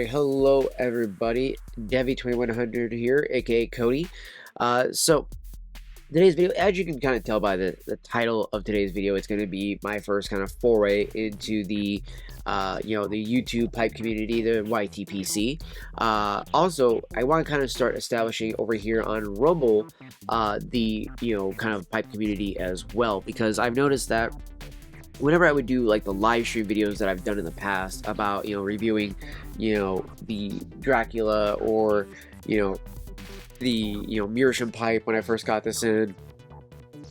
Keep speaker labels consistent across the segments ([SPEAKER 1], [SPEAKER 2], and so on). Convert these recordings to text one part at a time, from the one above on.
[SPEAKER 1] Alright, hello everybody, Devi2100 here, aka Cody. So today's video, as you can kind of tell by the title of today's video, it's going to be my first kind of foray into the the YouTube pipe community, the YTPC. Also, I want to kind of start establishing over here on Rumble the kind of pipe community as well, because I've noticed that whenever I would do like the live stream videos that I've done in the past about reviewing the Dracula, or the Meerschaum pipe when I first got this in,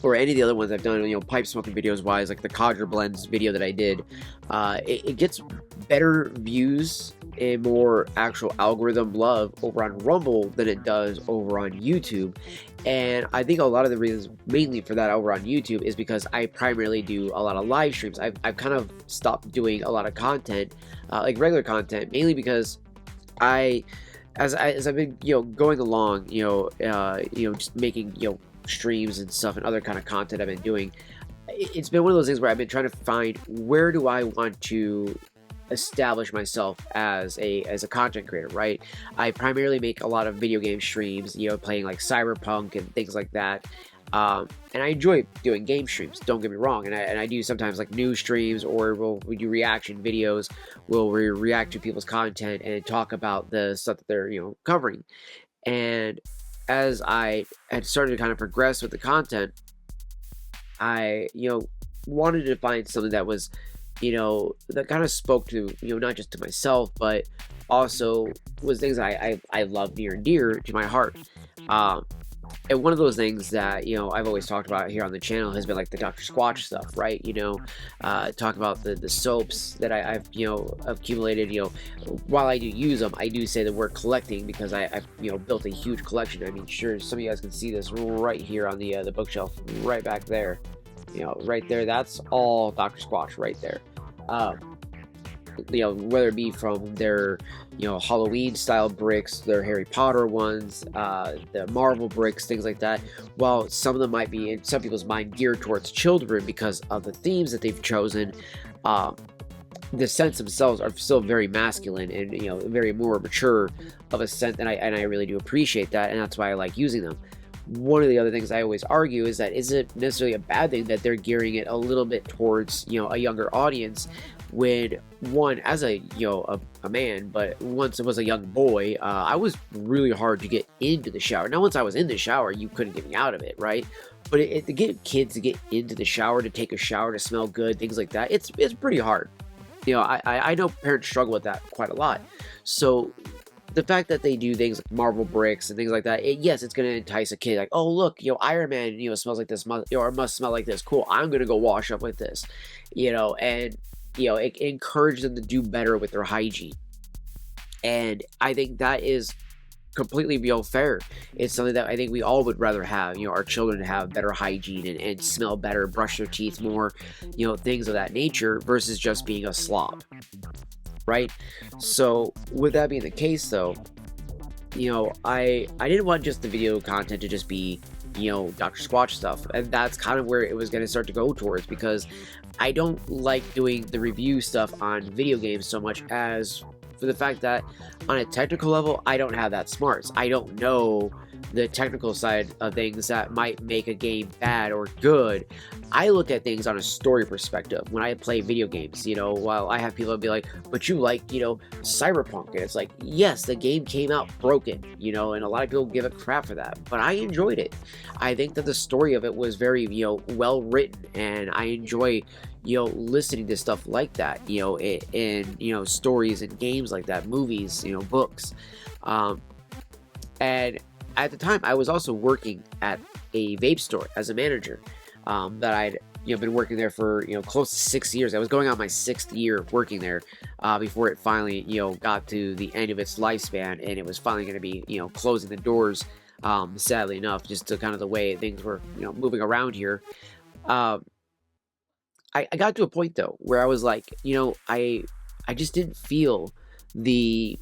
[SPEAKER 1] or any of the other ones I've done, pipe smoking videos wise, like the Codger Blends video that I did, it gets better views and more actual algorithm love over on Rumble than it does over on YouTube. And I think a lot of the reasons mainly for that over on YouTube is because I primarily do a lot of live streams. I've kind of stopped doing a lot of content, like regular content, mainly because as I've been going along, just making streams and stuff and other kind of content I've been doing. It's been one of those things where I've been trying to find, where do I want to establish myself as a content creator, right? I primarily make a lot of video game streams, playing like Cyberpunk and things like that. And I enjoy doing game streams, don't get me wrong, and I do sometimes like news streams, or we do reaction videos where we react to people's content and talk about the stuff that they're covering. And as I had started to kind of progress with the content, I wanted to find something that was that kind of spoke to not just to myself, but also was things that I love near and dear to my heart. And one of those things that I've always talked about here on the channel has been like the Dr. Squatch stuff, right? Talk about the soaps that I've accumulated. While I do use them, I do say that we're collecting, because I've built a huge collection. I mean, sure, some of you guys can see this right here on the bookshelf, right back there. Right there, that's all Dr. Squatch right there. Whether it be from their Halloween style bricks, their Harry Potter ones, the Marvel bricks, things like that. While some of them might be in some people's mind geared towards children because of the themes that they've chosen, the scents themselves are still very masculine and very more mature of a scent, and I really do appreciate that, and that's why I like using them. One of the other things I always argue is that isn't necessarily a bad thing that they're gearing it a little bit towards a younger audience, when one, as a man, but once it was a young boy, I was really hard to get into the shower. Now once I was in the shower, you couldn't get me out of it, right? But to get kids to get into the shower, to take a shower, to smell good, things like that, it's pretty hard. I know parents struggle with that quite a lot. So the fact that they do things like Marvel bricks and things like that, yes, it's going to entice a kid. Like, oh, look, Iron Man, smells like this, or must smell like this. Cool, I'm going to go wash up with this, and, it encourages them to do better with their hygiene. And I think that is completely fair. It's something that I think we all would rather have, our children have better hygiene and smell better, brush their teeth more, things of that nature, versus just being a slob. Right? So with that being the case, though, I didn't want just the video content to just be Dr. Squatch stuff, and that's kind of where it was going to start to go towards, because I don't like doing the review stuff on video games so much, as for the fact that on a technical level, I don't have that smarts. I don't know the technical side of things that might make a game bad or good. I look at things on a story perspective when I play video games. While I have people be like, but you like Cyberpunk, and it's like, yes, the game came out broken, and a lot of people give it crap for that, but I enjoyed it. I think that the story of it was very well written, and I enjoy listening to stuff like that, in stories and games like that, movies, books. And at the time, I was also working at a vape store as a manager, that I'd been working there for close to 6 years. I was going on my 6th year of working there, before it finally got to the end of its lifespan, and it was finally going to be closing the doors, sadly enough, just to kind of the way things were moving around here. I got to a point though where I was like, I just didn't feel the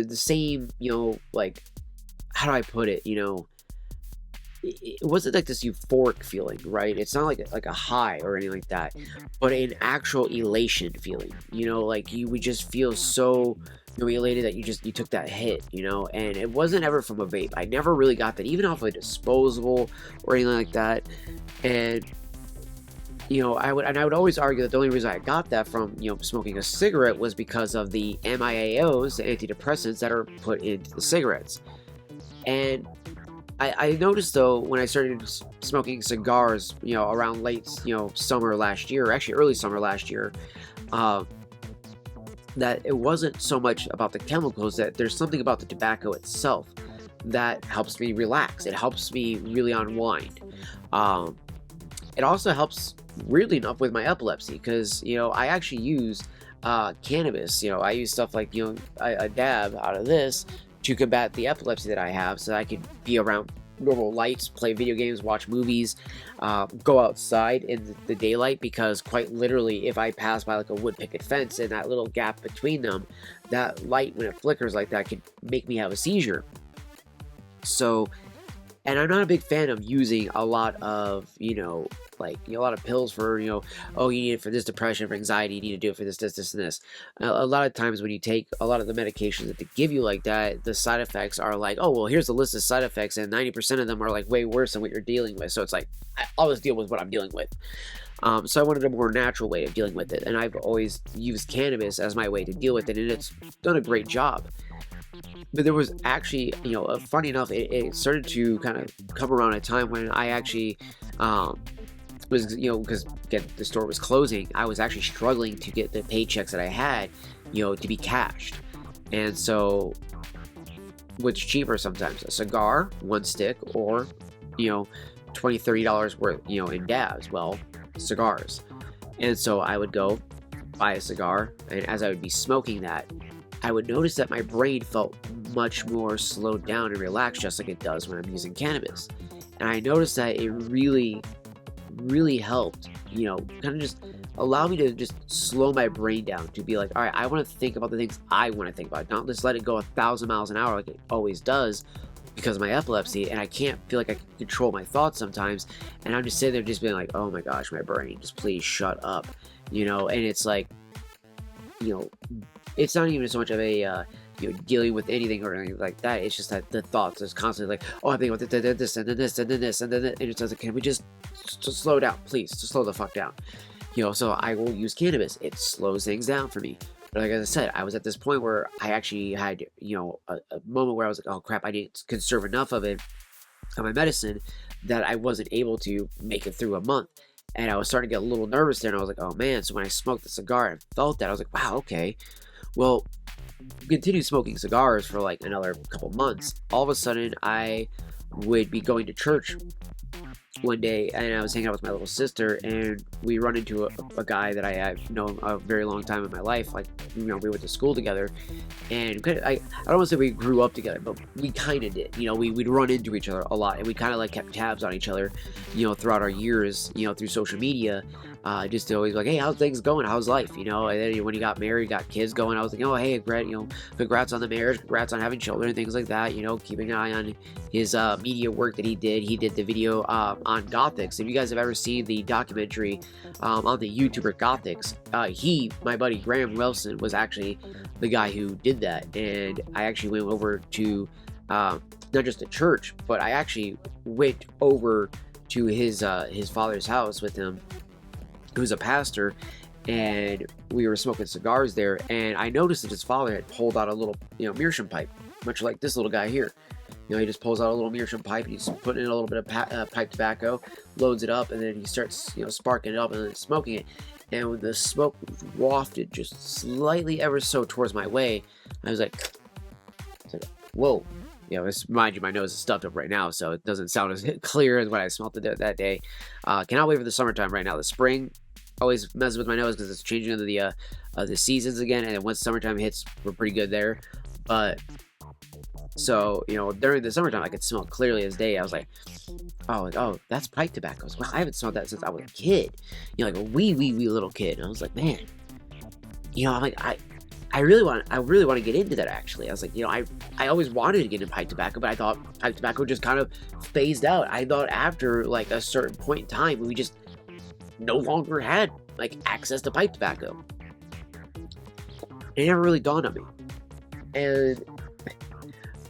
[SPEAKER 1] same, like, how do I put it, it wasn't like this euphoric feeling, right? It's not like a high or anything like that, but an actual elation feeling. Like you would just feel so elated that you took that hit, and it wasn't ever from a vape. I never really got that, even off a disposable or anything like that. And I would always argue that the only reason I got that from smoking a cigarette was because of the MIAOs, the antidepressants that are put into the cigarettes. And I noticed though when I started smoking cigars, around late, summer last year, or actually early summer last year, uh, that it wasn't so much about the chemicals, that there's something about the tobacco itself that helps me relax. It helps me really unwind. Um, it also helps, weirdly enough, with my epilepsy, because I actually use cannabis. I use stuff like a dab out of this to combat the epilepsy that I have, so that I can be around normal lights, play video games, watch movies, go outside in the daylight, because quite literally, if I pass by like a wood picket fence and that little gap between them, that light, when it flickers like that, can make me have a seizure. So, and I'm not a big fan of using a lot of, a lot of pills for, oh, you need it for this depression, for anxiety, you need to do it for this, and this. A lot of times when you take a lot of the medications that they give you like that, the side effects are like, oh, well, here's a list of side effects, and 90% of them are like way worse than what you're dealing with. So it's like, I'll just deal with what I'm dealing with. So I wanted a more natural way of dealing with it, and I've always used cannabis as my way to deal with it, and it's done a great job. But there was actually, funny enough, it started to kind of come around a time when I actually was, because again, the store was closing. I was actually struggling to get the paychecks that I had, to be cashed. And so, what's cheaper sometimes? A cigar, one stick, or, $20, $30 worth, in dabs. Well, cigars. And so I would go buy a cigar, and as I would be smoking that, I would notice that my brain felt much more slowed down and relaxed, just like it does when I'm using cannabis. And I noticed that it really, really helped, kind of just allow me to just slow my brain down, to be like, all right, I want to think about the things I want to think about, not just let it go 1,000 miles an hour like it always does, because of my epilepsy, and I can't feel like I can control my thoughts sometimes. And I'm just sitting there just being like, oh my gosh, my brain, just please shut up, and it's like, it's not even so much of a dealing with anything or anything like that. It's just that the thoughts is constantly like, oh, I'm thinking about this and then this and then this and then that. And it's like, can we just slow down, please, just slow the fuck down, So I will use cannabis. It slows things down for me. But like I said, I was at this point where I actually had a moment where I was like, oh crap, I need to conserve enough of it on my medicine that I wasn't able to make it through a month. And I was starting to get a little nervous there, and I was like, oh man. So when I smoked the cigar and felt that, I was like, wow, okay. Well, continued smoking cigars for like another couple months. All of a sudden, I would be going to church one day, and I was hanging out with my little sister, and we run into a guy that I have known a very long time in my life. Like, we went to school together, and I don't want to say we grew up together, but we kind of did. We'd run into each other a lot, and we kind of like kept tabs on each other, throughout our years, through social media. Just to always be like, hey, how's things going? How's life? And then when he got married, got kids going, I was like, oh, hey, congrats on the marriage, congrats on having children and things like that. Keeping an eye on his media work that he did. He did the video on Gothics. If you guys have ever seen the documentary on the YouTuber Gothics, my buddy Graham Wilson, was actually the guy who did that. And I actually went over to not just a church, but I actually went over to his father's house with him, who's a pastor, and we were smoking cigars there, and I noticed that his father had pulled out a little, meerschaum pipe, much like this little guy here. He just pulls out a little meerschaum pipe, and he's putting in a little bit of pipe tobacco, loads it up, and then he starts, sparking it up and then smoking it. And when the smoke wafted just slightly ever so towards my way, I was like, whoa. Mind you, my nose is stuffed up right now, so it doesn't sound as clear as when I smelled it that day. Cannot wait for the summertime right now. The spring always messes with my nose because it's changing into the seasons again, and then once summertime hits, we're pretty good there. But so during the summertime, I could smell clearly as day. I was like, oh, that's pipe tobacco. Well, I haven't smelled that since I was a kid. Like a wee little kid. And I was like, man, I'm like, I really want to get into that actually. I was like, I always wanted to get into pipe tobacco, but I thought pipe tobacco just kind of phased out. I thought after like a certain point in time, we just no longer had like access to pipe tobacco. It never really dawned on me. And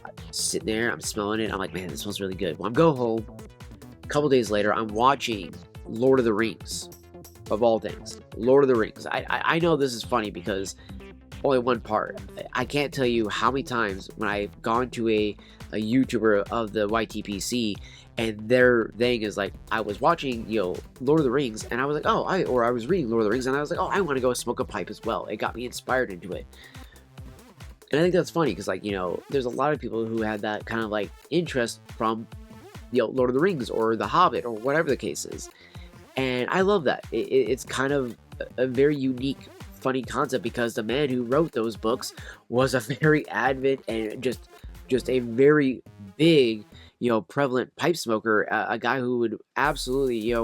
[SPEAKER 1] I'm sitting there, I'm smelling it. I'm like, man, this smells really good. Well, I'm going home. A couple days later, I'm watching Lord of the Rings, of all things. Lord of the Rings. I know this is funny because only one part. I can't tell you how many times when I've gone to a YouTuber of the YTPC and their thing is like, I was watching, Lord of the Rings, and I was like, I was reading Lord of the Rings, and I was like, I want to go smoke a pipe as well. It got me inspired into it. And I think that's funny because, like, there's a lot of people who had that kind of like interest from, Lord of the Rings or The Hobbit or whatever the case is. And I love that. It's kind of a very unique, funny concept because the man who wrote those books was a very avid and just a very big, prevalent pipe smoker, a guy who would absolutely,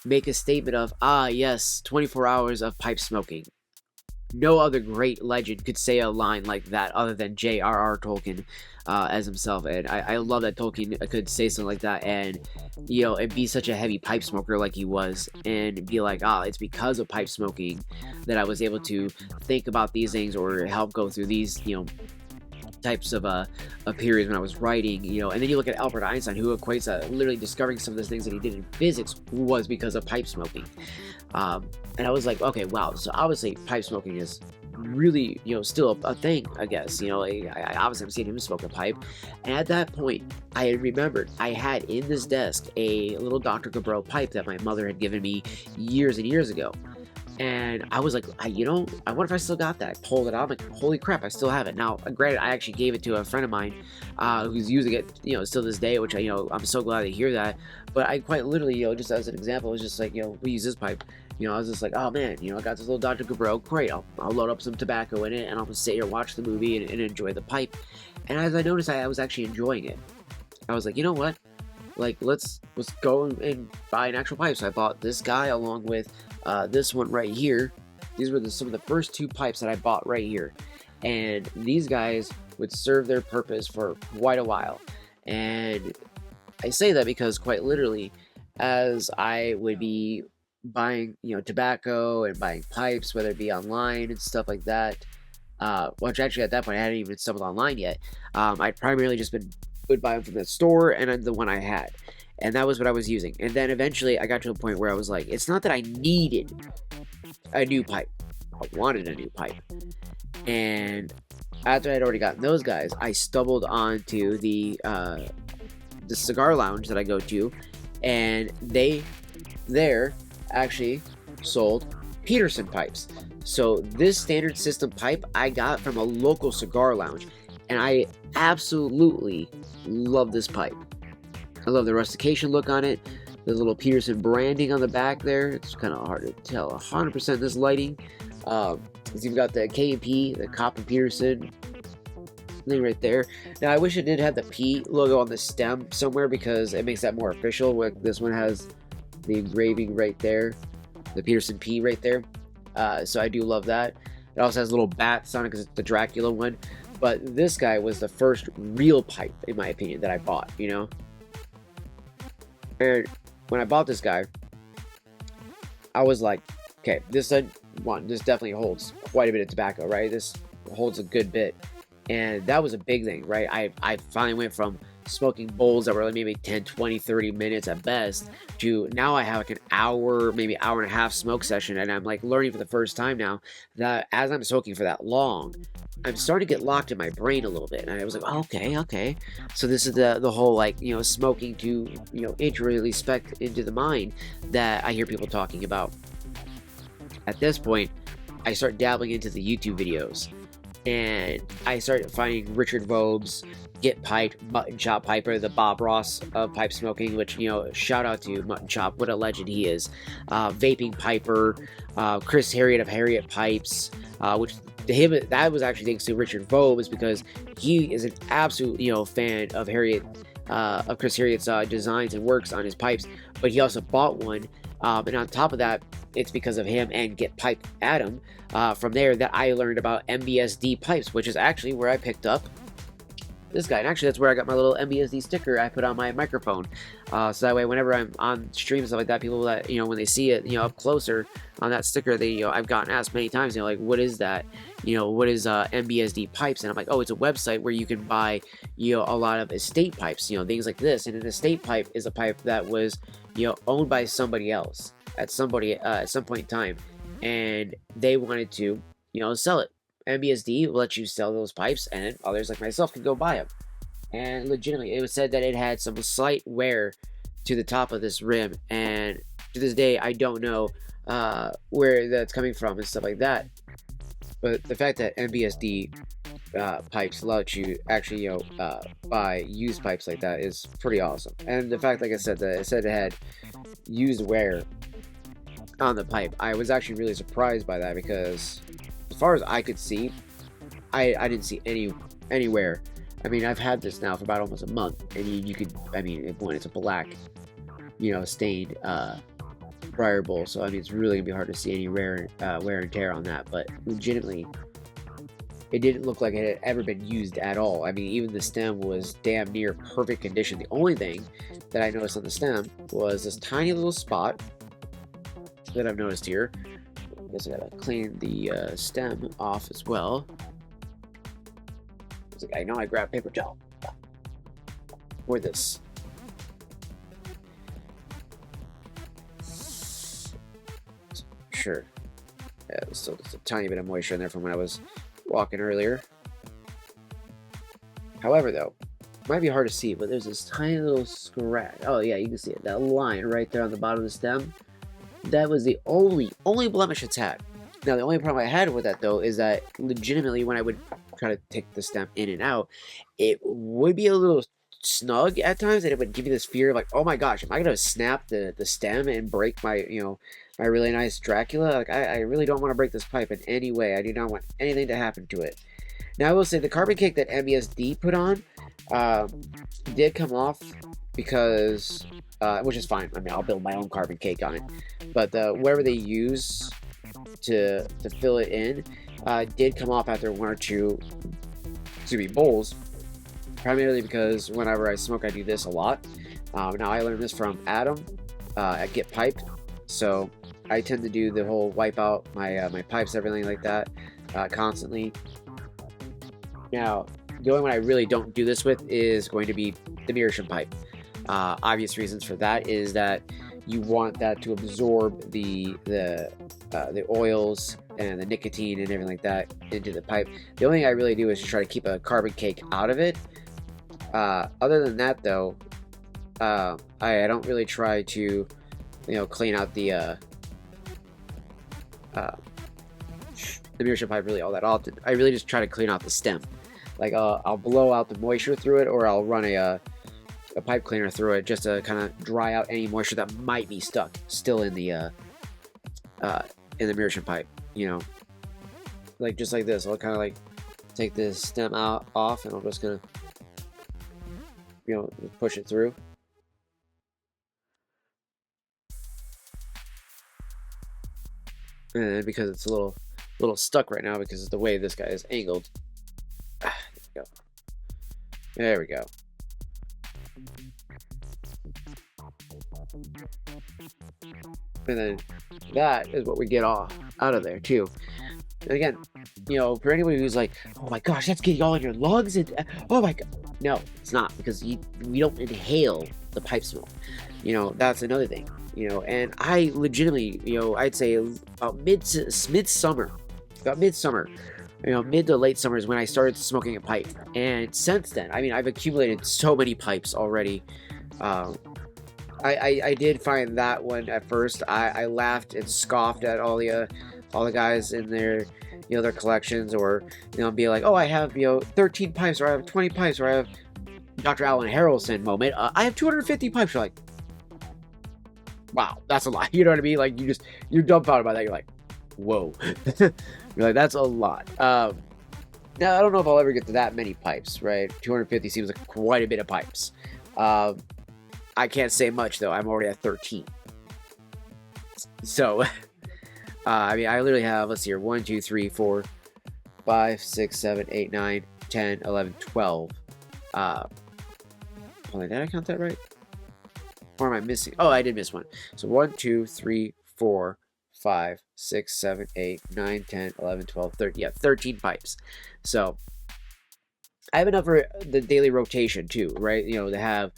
[SPEAKER 1] make a statement of, yes, 24 hours of pipe smoking. No other great legend could say a line like that other than J.R.R. Tolkien as himself. And I love that Tolkien could say something like that and, and be such a heavy pipe smoker like he was and be like, it's because of pipe smoking that I was able to think about these things or help go through these, types of periods when I was writing, and then you look at Albert Einstein, who equates literally discovering some of the things that he did in physics was because of pipe smoking. And I was like, okay, wow. So obviously pipe smoking is really, still a thing, I guess. I obviously have seen him smoke a pipe. And at that point, I had remembered I had in this desk a little Dr. Cabral pipe that my mother had given me years and years ago. And I was like, I wonder if I still got that. I pulled it out. I'm like, holy crap, I still have it. Now, granted, I actually gave it to a friend of mine who's using it, still this day, which I'm so glad to hear that. But I quite literally, just as an example, was just like, we use this pipe. I was just like, oh man, I got this little Dr. Cabral. Great, I'll load up some tobacco in it, and I'll just sit here, watch the movie, and enjoy the pipe. And as I noticed, I was actually enjoying it. I was like, you know what? Like, let's go and buy an actual pipe. So I bought this guy along with this one right here. These were some of the first two pipes that I bought right here. And these guys would serve their purpose for quite a while. And I say that because quite literally, as I would be buying, tobacco and buying pipes, whether it be online and stuff like that, which actually at that point I hadn't even stumbled online yet. I'd primarily just would buy them from the store and then the one I had. And that was what I was using. And then eventually I got to a point where I was like, it's not that I needed a new pipe. I wanted a new pipe. And after I'd already gotten those guys, I stumbled onto the cigar lounge that I go to, and they there actually sold Peterson pipes. So this standard system pipe I got from a local cigar lounge, and I absolutely love this pipe. I love the rustication look on it. The little Peterson branding on the back there. It's kind of hard to tell 100% this lighting. You've got the K&P, the Copper Peterson thing right there. Now I wish it did have the P logo on the stem somewhere because it makes that more official. This one has the engraving right there, the Peterson P right there. So I do love that. It also has little bats on it because it's the Dracula one. But this guy was the first real pipe, in my opinion, that I bought, And when I bought this guy, I was like, okay, this definitely holds quite a bit of tobacco, right? This holds a good bit. And that was a big thing, right? I finally went from smoking bowls that were like maybe 10, 20, 30 minutes at best to now I have like an hour, maybe hour and a half smoke session. And I'm like learning for the first time now that as I'm smoking for that long, I'm starting to get locked in my brain a little bit. And I was like, oh, okay. So this is the whole like, smoking to, integrally spec into the mind that I hear people talking about. At this point, I start dabbling into the YouTube videos. And I started finding Richard Vogue's Get Piped, Mutton Chop Piper, the Bob Ross of pipe smoking, which, shout out to Mutton Chop, what a legend he is. Vaping Piper, Chris Harriet of Harriet Pipes, which to him, that was actually thanks to Richard Vogue, is because he is an absolute, fan of Chris Harriet's designs and works on his pipes, but he also bought one And on top of that, it's because of him and Get Pipe Adam from there that I learned about MBSD pipes, which is actually where I picked up this guy. And actually, that's where I got my little MBSD sticker I put on my microphone. So that way, whenever I'm on streams and stuff like that, people that, when they see it, up closer on that sticker, they, I've gotten asked many times, like, what is that? What is MBSD pipes? And I'm like, oh, it's a website where you can buy, a lot of estate pipes, things like this. And an estate pipe is a pipe that was, owned by somebody else at some point in time, and they wanted to, sell it. MBSD will let you sell those pipes, and others like myself can go buy them. And legitimately, it was said that it had some slight wear to the top of this rim, and to this day, I don't know where that's coming from and stuff like that. But the fact that MBSD pipes let you actually, buy used pipes like that is pretty awesome. And the fact, like I said, that it said it had used wear on the pipe, I was actually really surprised by that, because as far as I could see, I didn't see anywhere. I mean, I've had this now for about almost a month, and you could, I mean, when it's a black, stained briar bowl, so I mean, it's really gonna be hard to see any wear and tear on that. But legitimately, it didn't look like it had ever been used at all. I mean, even the stem was damn near perfect condition. The only thing that I noticed on the stem was this tiny little spot that I've noticed here. I guess I gotta clean the stem off as well. I know I grabbed paper towel for this. Sure. Yeah, there's still just a tiny bit of moisture in there from when I was walking earlier. However, though, it might be hard to see, but there's this tiny little scratch. Oh yeah, you can see it. That line right there on the bottom of the stem. That was the only blemish it's had. Now, the only problem I had with that, though, is that legitimately when I would try to take the stem in and out, it would be a little snug at times, and it would give me this fear of like, oh my gosh, am I gonna snap the stem and break my, my really nice Dracula? Like, I really don't want to break this pipe in any way. I do not want anything to happen to it. Now, I will say the carbon cake that MBSD put on did come off because, which is fine. I mean, I'll build my own carbon cake on it. But whatever they use to fill it in did come off after one or two bowls, primarily because whenever I smoke, I do this a lot. Now, I learned this from Adam at Get Piped, so I tend to do the whole wipe out my pipes, everything like that, constantly. Now, the only one I really don't do this with is going to be the Meerschaum pipe. Obvious reasons for that is that you want that to absorb the oils and the nicotine and everything like that into the pipe. The only thing I really do is try to keep a carbon cake out of it. Other than that, though, I don't really try to, clean out the Meerschaum pipe really all that often. I really just try to clean out the stem. Like, I'll blow out the moisture through it, or I'll run a pipe cleaner through it just to kind of dry out any moisture that might be stuck still in the Meerschaum pipe. Like just like this. I'll kind of like take this stem off, and I'm just gonna push it through. And then because it's a little stuck right now because of the way this guy is angled. There we go. And then that is what we get out of there too. And again, for anybody who's like, oh my gosh, that's getting all in your lungs, and oh my god, no, it's not, because we don't inhale the pipe smoke. That's another thing. And I legitimately, I'd say about midsummer, mid to late summer is when I started smoking a pipe. And since then, I mean, I've accumulated so many pipes already. I did find that one at first. I laughed and scoffed at all the guys in their their collections, or be like, oh, I have 13 pipes, or I have 20 pipes, or I have Dr. Alan Harrelson moment. I have 250 pipes. You're like, wow, that's a lot. You know what I mean? Like, you're dumbfounded by that. You're like, whoa. You're like, that's a lot. Now, I don't know if I'll ever get to that many pipes, right? 250 seems like quite a bit of pipes. I can't say much, though. I'm already at 13. So, I mean, I literally have, let's see here, 1, 2, 3, 4, 5, 6, 7, 8, 9, 10, 11, 12. Hold on, did I count that right? Or am I missing? Oh, I did miss one. So 1, 2, 3, 4, 5, 6, 7, 8, 9, 10, 11, 12, 13. Yeah, 13 pipes. So I have enough for the daily rotation too, right? You know, to have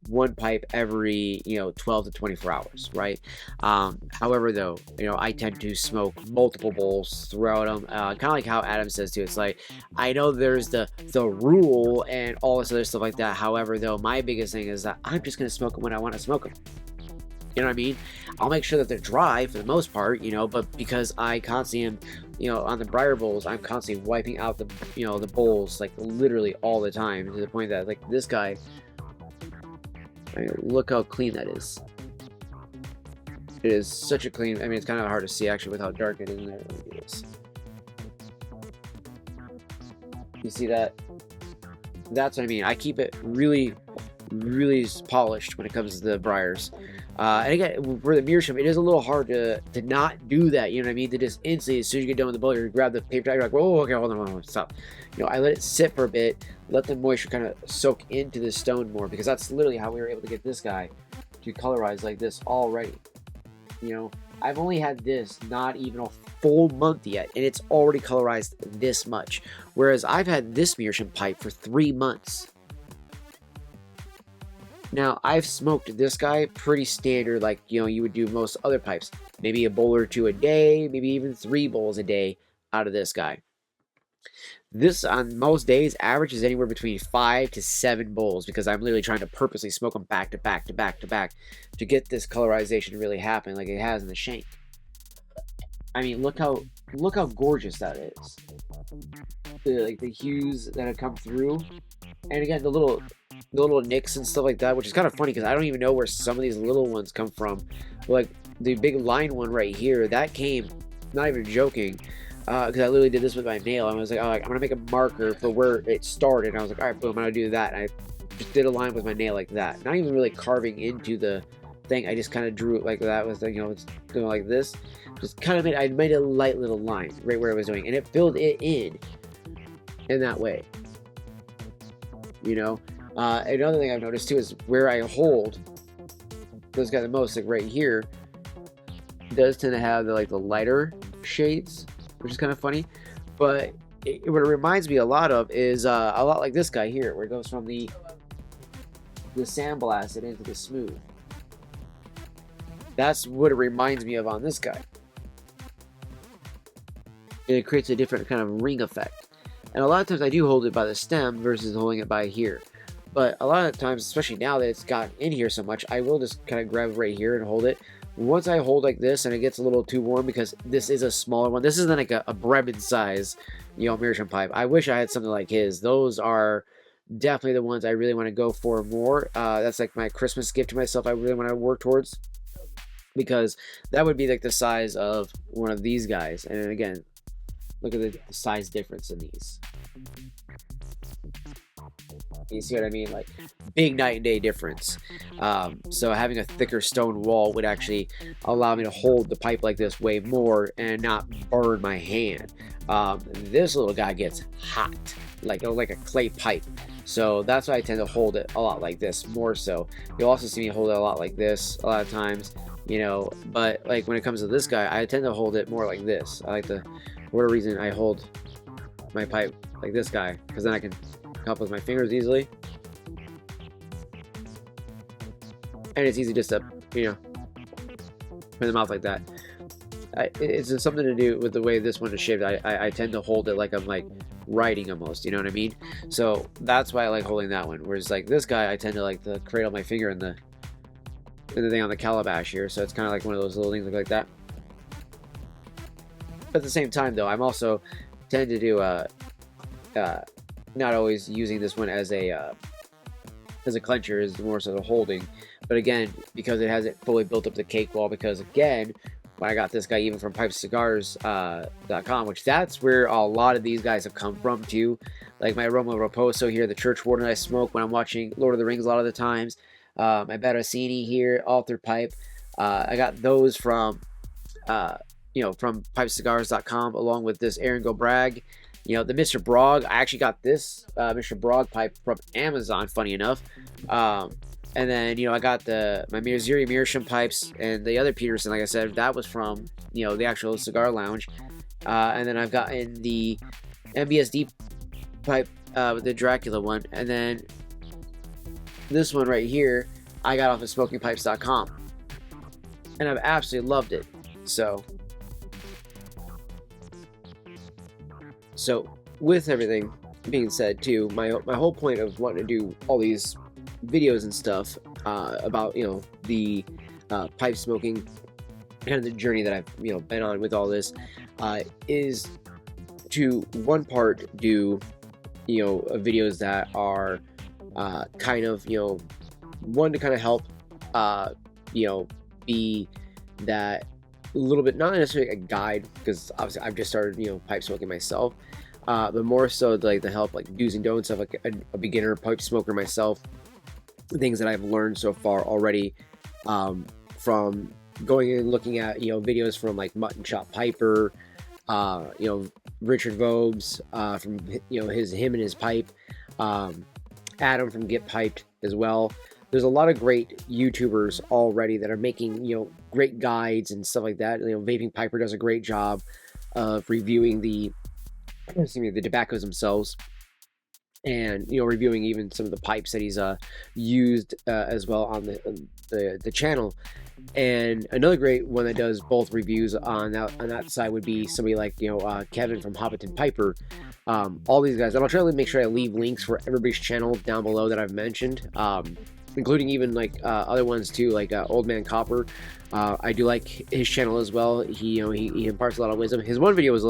[SPEAKER 1] one pipe every 12 to 24 hours, right? However, though, I tend to smoke multiple bowls throughout them, kind of like how Adam says too. It's like, I know there's the rule and all this other stuff like that. However, though, my biggest thing is that I'm just going to smoke them when I want to smoke them. You know what I mean? I'll make sure that they're dry for the most part, but because I constantly am, on the briar bowls, I'm constantly wiping out the bowls, like literally all the time, to the point that, like, this guy, I mean, look how clean that is. It is such a clean, I mean, it's kind of hard to see actually with how dark it is in there. Look at this. You see that? That's what I mean. I keep it really, really polished when it comes to the briars. And again, for the meerschaum, it is a little hard to not do that. You know what I mean? To just instantly, as soon as you get done with the bowl, you grab the paper towel, you're like, whoa, okay, hold on, stop. I let it sit for a bit, let the moisture kind of soak into the stone more, because that's literally how we were able to get this guy to colorize like this already. I've only had this not even a full month yet, and it's already colorized this much. Whereas I've had this meerschaum pipe for 3 months. Now, I've smoked this guy pretty standard, like, you would do most other pipes. Maybe a bowl or two a day, maybe even 3 bowls a day out of this guy. This, on most days, averages anywhere between 5 to 7 bowls, because I'm literally trying to purposely smoke them back to back to back to back to get this colorization to really happen like it has in the shank. I mean, look how gorgeous that is. The hues that have come through. And again, the little nicks and stuff like that, which is kind of funny because I don't even know where some of these little ones come from. But like the big line one right here, that came, not even joking, because I literally did this with my nail. I was like, oh, I'm gonna make a marker for where it started. And I was like, all right, boom, I'm gonna do that. And I just did a line with my nail like that, not even really carving into the thing. I just kind of drew it like that. Was it's doing like this. Just kind of I made a light little line right where I was doing, and it filled it in that way. Another thing I've noticed too is where I hold those guys the most, like right here, does tend to have the lighter shades, which is kind of funny. But what it reminds me a lot of is a lot like this guy here, where it goes from the sandblasted into the smooth. That's what it reminds me of on this guy. And it creates a different kind of ring effect. And a lot of times I do hold it by the stem versus holding it by here. But a lot of times, especially now that it's gotten in here so much, I will just kind of grab right here and hold it. Once I hold like this and it gets a little too warm, because this is a smaller one. This isn't like a Bremen size, meerschaum pipe. I wish I had something like his. Those are definitely the ones I really want to go for more. That's like my Christmas gift to myself I really want to work towards. Because that would be like the size of one of these guys. And again, look at the size difference in these. You see what I mean? Like, big night and day difference. So having a thicker stone wall would actually allow me to hold the pipe like this way more and not burn my hand. This little guy gets hot, like a clay pipe. So that's why I tend to hold it a lot like this more so. You'll also see me hold it a lot like this a lot of times, but like when it comes to this guy, I tend to hold it more like this. I like to, for whatever reason, I hold my pipe like this guy, because then I can cup with my fingers easily, and it's easy just to put in the mouth like that. It's something to do with the way this one is shaped. I tend to hold it like I'm like writing almost, you know what I mean? So that's why I like holding that one, whereas like this guy, I tend to like to cradle my finger in the thing on the calabash here, so it's kind of like one of those little things like that. But at the same time though, I'm also tend to do not always using this one as a clencher, is more so the holding. But again, because it hasn't fully built up the cake wall, because again, when I got this guy even from pipescigars.com, which that's where a lot of these guys have come from too. Like my Aroma Raposo here, the Church Warden I smoke when I'm watching Lord of the Rings a lot of the times. My Berosini here, Altar Pipe. I got those from from pipecigars.com, along with this Aaron Go Bragg. The Mr. Brog. I actually got this Mr. Brog pipe from Amazon, funny enough. And then, I got my Mirziri Meerschaum pipes, and the other Peterson, like I said, that was from, the actual cigar lounge. And then I've gotten the MBSD pipe, the Dracula one. And then this one right here, I got off of SmokingPipes.com. And I've absolutely loved it. So with everything being said too, my whole point of wanting to do all these videos and stuff about the pipe smoking, kind of the journey that I've been on with all this, is to one part do videos that are kind of one to kind of help be that a little bit, not necessarily a guide, because obviously I've just started pipe smoking myself, but more so like to help like do's and don'ts of like a beginner pipe smoker myself, things that I've learned so far already, from going and looking at videos from like Mutton Chop Piper, Richard Vobes, from him and his pipe, Adam from Get Piped as well. There's a lot of great YouTubers already that are making great guides and stuff like that. Vaping Piper does a great job of reviewing the tobaccos themselves, and reviewing even some of the pipes that he's used as well on the channel. And another great one that does both reviews on that side would be somebody like Kevin from Hobbiton Piper. All these guys, and I'll try to make sure I leave links for everybody's channel down below that I've mentioned, including even like other ones too, like Old Man Copper. I do like his channel as well. He imparts a lot of wisdom. His one video was,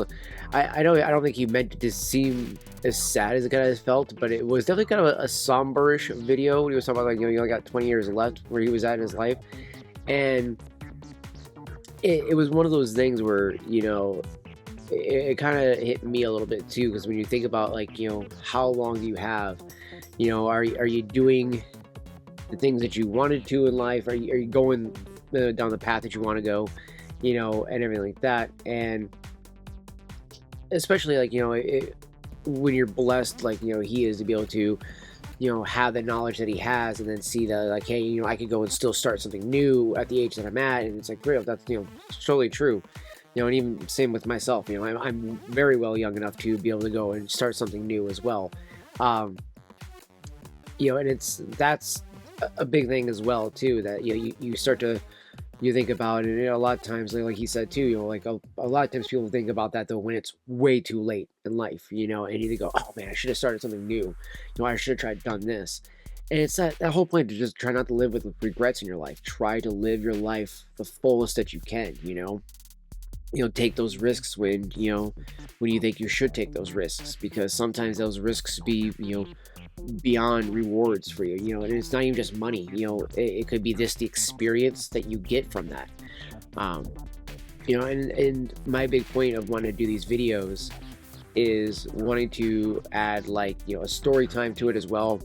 [SPEAKER 1] I don't think he meant it to seem as sad as it kind of felt, but it was definitely kind of a somberish video when he was talking about like you only got 20 years left where he was at in his life. And it was one of those things where it kind of hit me a little bit too, because when you think about like how long do you have, are you doing the things that you wanted to in life? Are you going down the path that you want to go, and everything like that? And especially like when you're blessed like he is, to be able to have the knowledge that he has, and then see that like, hey, I could go and still start something new at the age that I'm at. And it's like, great, that's totally true. And even same with myself, I'm very well young enough to be able to go and start something new as well. And that's a big thing as well too, that you start to think about it. And a lot of times, like he said too, like a lot of times people think about that though when it's way too late in life, and you go, oh man, I should have started something new, I should have done this. And it's that whole point to just try not to live with regrets in your life. Try to live your life the fullest that you can. Take those risks when you think you should take those risks, because sometimes those risks be beyond rewards for you, and it's not even just money. It could be the experience that you get from that. And my big point of wanting to do these videos is wanting to add like a story time to it as well,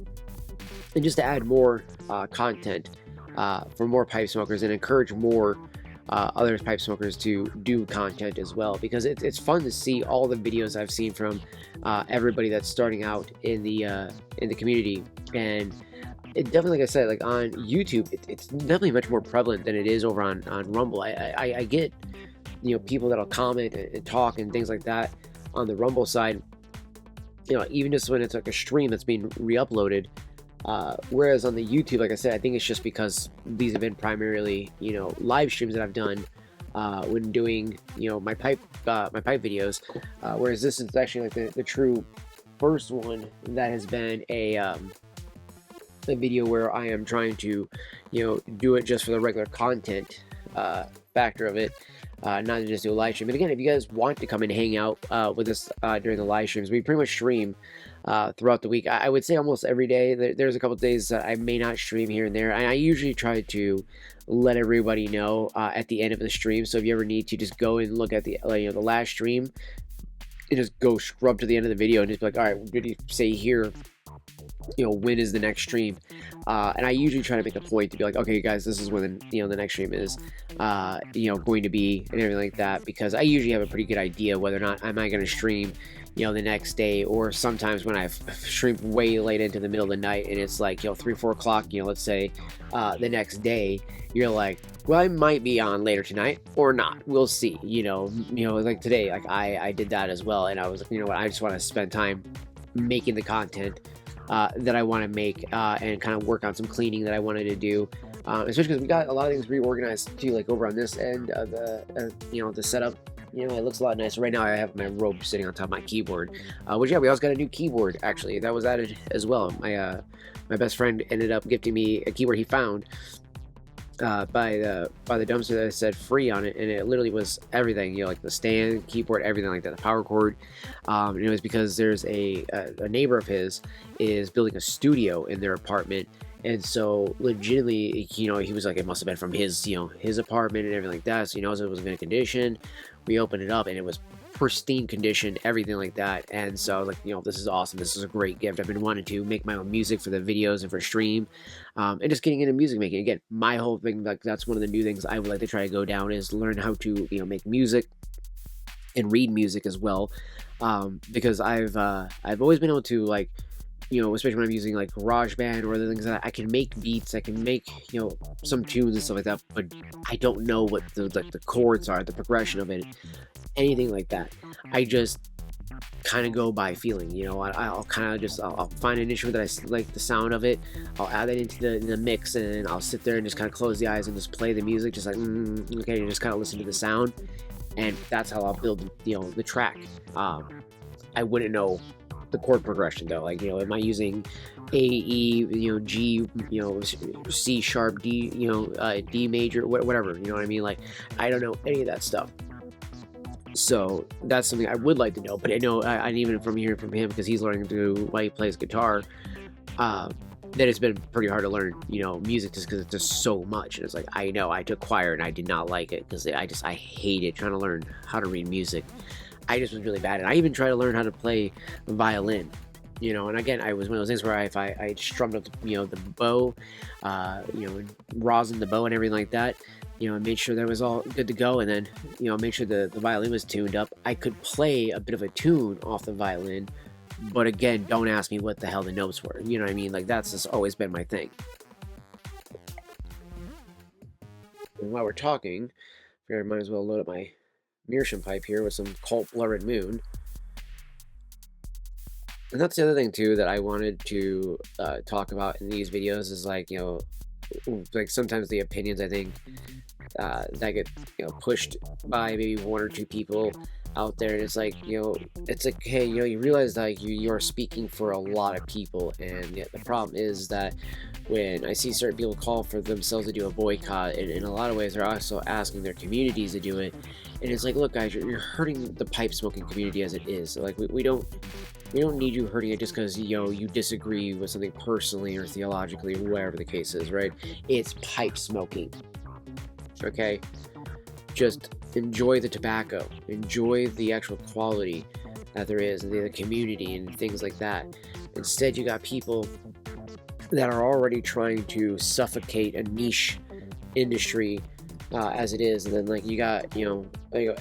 [SPEAKER 1] and just to add more content for more pipe smokers, and encourage more other pipe smokers to do content as well, because it's fun to see all the videos I've seen from everybody that's starting out in the community. And it definitely, like I said, like on YouTube, it's definitely much more prevalent than it is over on Rumble. I get people that'll comment and talk and things like that on the Rumble side, even just when it's like a stream that's being re-uploaded. Whereas on the YouTube, like I said, I think it's just because these have been primarily live streams that I've done when doing my pipe videos, whereas this is actually like the true first one that has been a video where I am trying to do it just for the regular content factor of it, not to just do a live stream. And again, if you guys want to come and hang out with us during the live streams, we pretty much stream throughout the week. I would say almost every day. There's a couple days that I may not stream here and there, and I usually try to let everybody know at the end of the stream. So if you ever need to, just go and look at the the last stream, and just go scrub to the end of the video and just be like, all right, what did he say here? when is the next stream. And I usually try to make a point to be like, okay guys, this is when the next stream is going to be, and everything like that, because I usually have a pretty good idea whether or not am I going to stream the next day, or sometimes when I've streamed way late into the middle of the night and it's like 3-4 o'clock, let's say the next day, you're like, well, I might be on later tonight or not, we'll see. Like today, like I did that as well, and I was like, you know what, I just want to spend time making the content that I want to make, and kind of work on some cleaning that I wanted to do, especially because we got a lot of things reorganized too, like over on this end of the setup. It looks a lot nicer. Right now I have my robe sitting on top of my keyboard, which, yeah, we also got a new keyboard, actually. That was added as well. My best friend ended up gifting me a keyboard he found by the dumpster that said free on it, and it literally was everything, like the stand, keyboard, everything like that, the power cord. And it was because there's a neighbor of his is building a studio in their apartment. And so legitimately, he was like, it must have been from his, his apartment and everything like that. So, so it was in good condition. We opened it up and it was pristine condition, everything like that. And so I was like, this is awesome. This is a great gift. I've been wanting to make my own music for the videos and for stream, and just getting into music making. Again, my whole thing, like, that's one of the new things I would like to try to go down, is learn how to, make music and read music as well. Because I've always been able to, like, especially when I'm using like GarageBand or other things like that, I can make beats, I can make, some tunes and stuff like that, but I don't know what the chords are, the progression of it, anything like that. I just kind of go by feeling, I'll kind of just, I'll find an instrument that I like the sound of it, I'll add that into the mix, and I'll sit there and just kind of close the eyes and just play the music, just like, okay, and just kind of listen to the sound, and that's how I'll build, the track. I wouldn't know the chord progression though, like, am I using A, E, G, C sharp, D, D major, whatever, you know what I mean? Like, I don't know any of that stuff. So that's something I would like to know, but I know, I even from hearing from him, because he's learning to while he plays guitar, that it's been pretty hard to learn, music, just because it's just so much. And it's like, I know I took choir and I did not like it, because I hated trying to learn how to read music. I just was really bad, and I even tried to learn how to play the violin, and again, I was one of those things where if I strummed up, the bow, rosin the bow and everything like that, and made sure that was all good to go, and then, make sure the violin was tuned up, I could play a bit of a tune off the violin, but again, don't ask me what the hell the notes were, you know what I mean? Like, that's just always been my thing. And while we're talking, I might as well load up my meerschaum pipe here with some Cult Blurred Moon. And that's the other thing too that I wanted to talk about in these videos, is like, like sometimes the opinions, I think, that get pushed by maybe one or two people out there, and it's like, hey, you realize that you're speaking for a lot of people, and yet the problem is that when I see certain people call for themselves to do a boycott, and in a lot of ways they're also asking their communities to do it, and it's like, look guys, you're hurting the pipe smoking community as it is. So, like, we don't need you hurting it just because you disagree with something personally or theologically or whatever the case is, right? It's pipe smoking, okay? Just enjoy the tobacco, enjoy the actual quality that there is in the community and things like that. Instead, you got people that are already trying to suffocate a niche industry as it is, and then, like, you got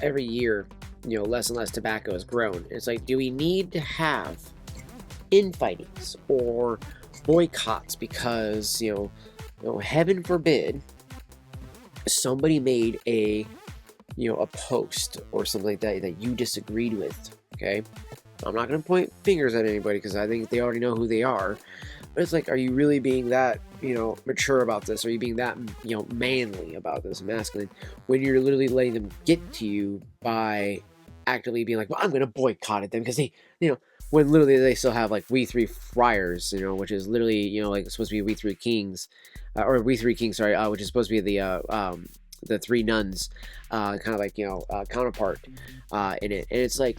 [SPEAKER 1] every year, less and less tobacco is grown. It's like, do we need to have infightings or boycotts because heaven forbid somebody made a post or something like that you disagreed with? Okay, I'm not going to point fingers at anybody, because I think they already know who they are. But it's like, are you really being that, mature about this? Are you being that, manly about this, masculine, when you're literally letting them get to you by actively being like, well, I'm going to boycott at them because they, when literally they still have, like, We Three Friars, which is literally, like, supposed to be We Three Kings, or We Three Kings, sorry, which is supposed to be the three nuns, kind of like, counterpart in it. And it's like,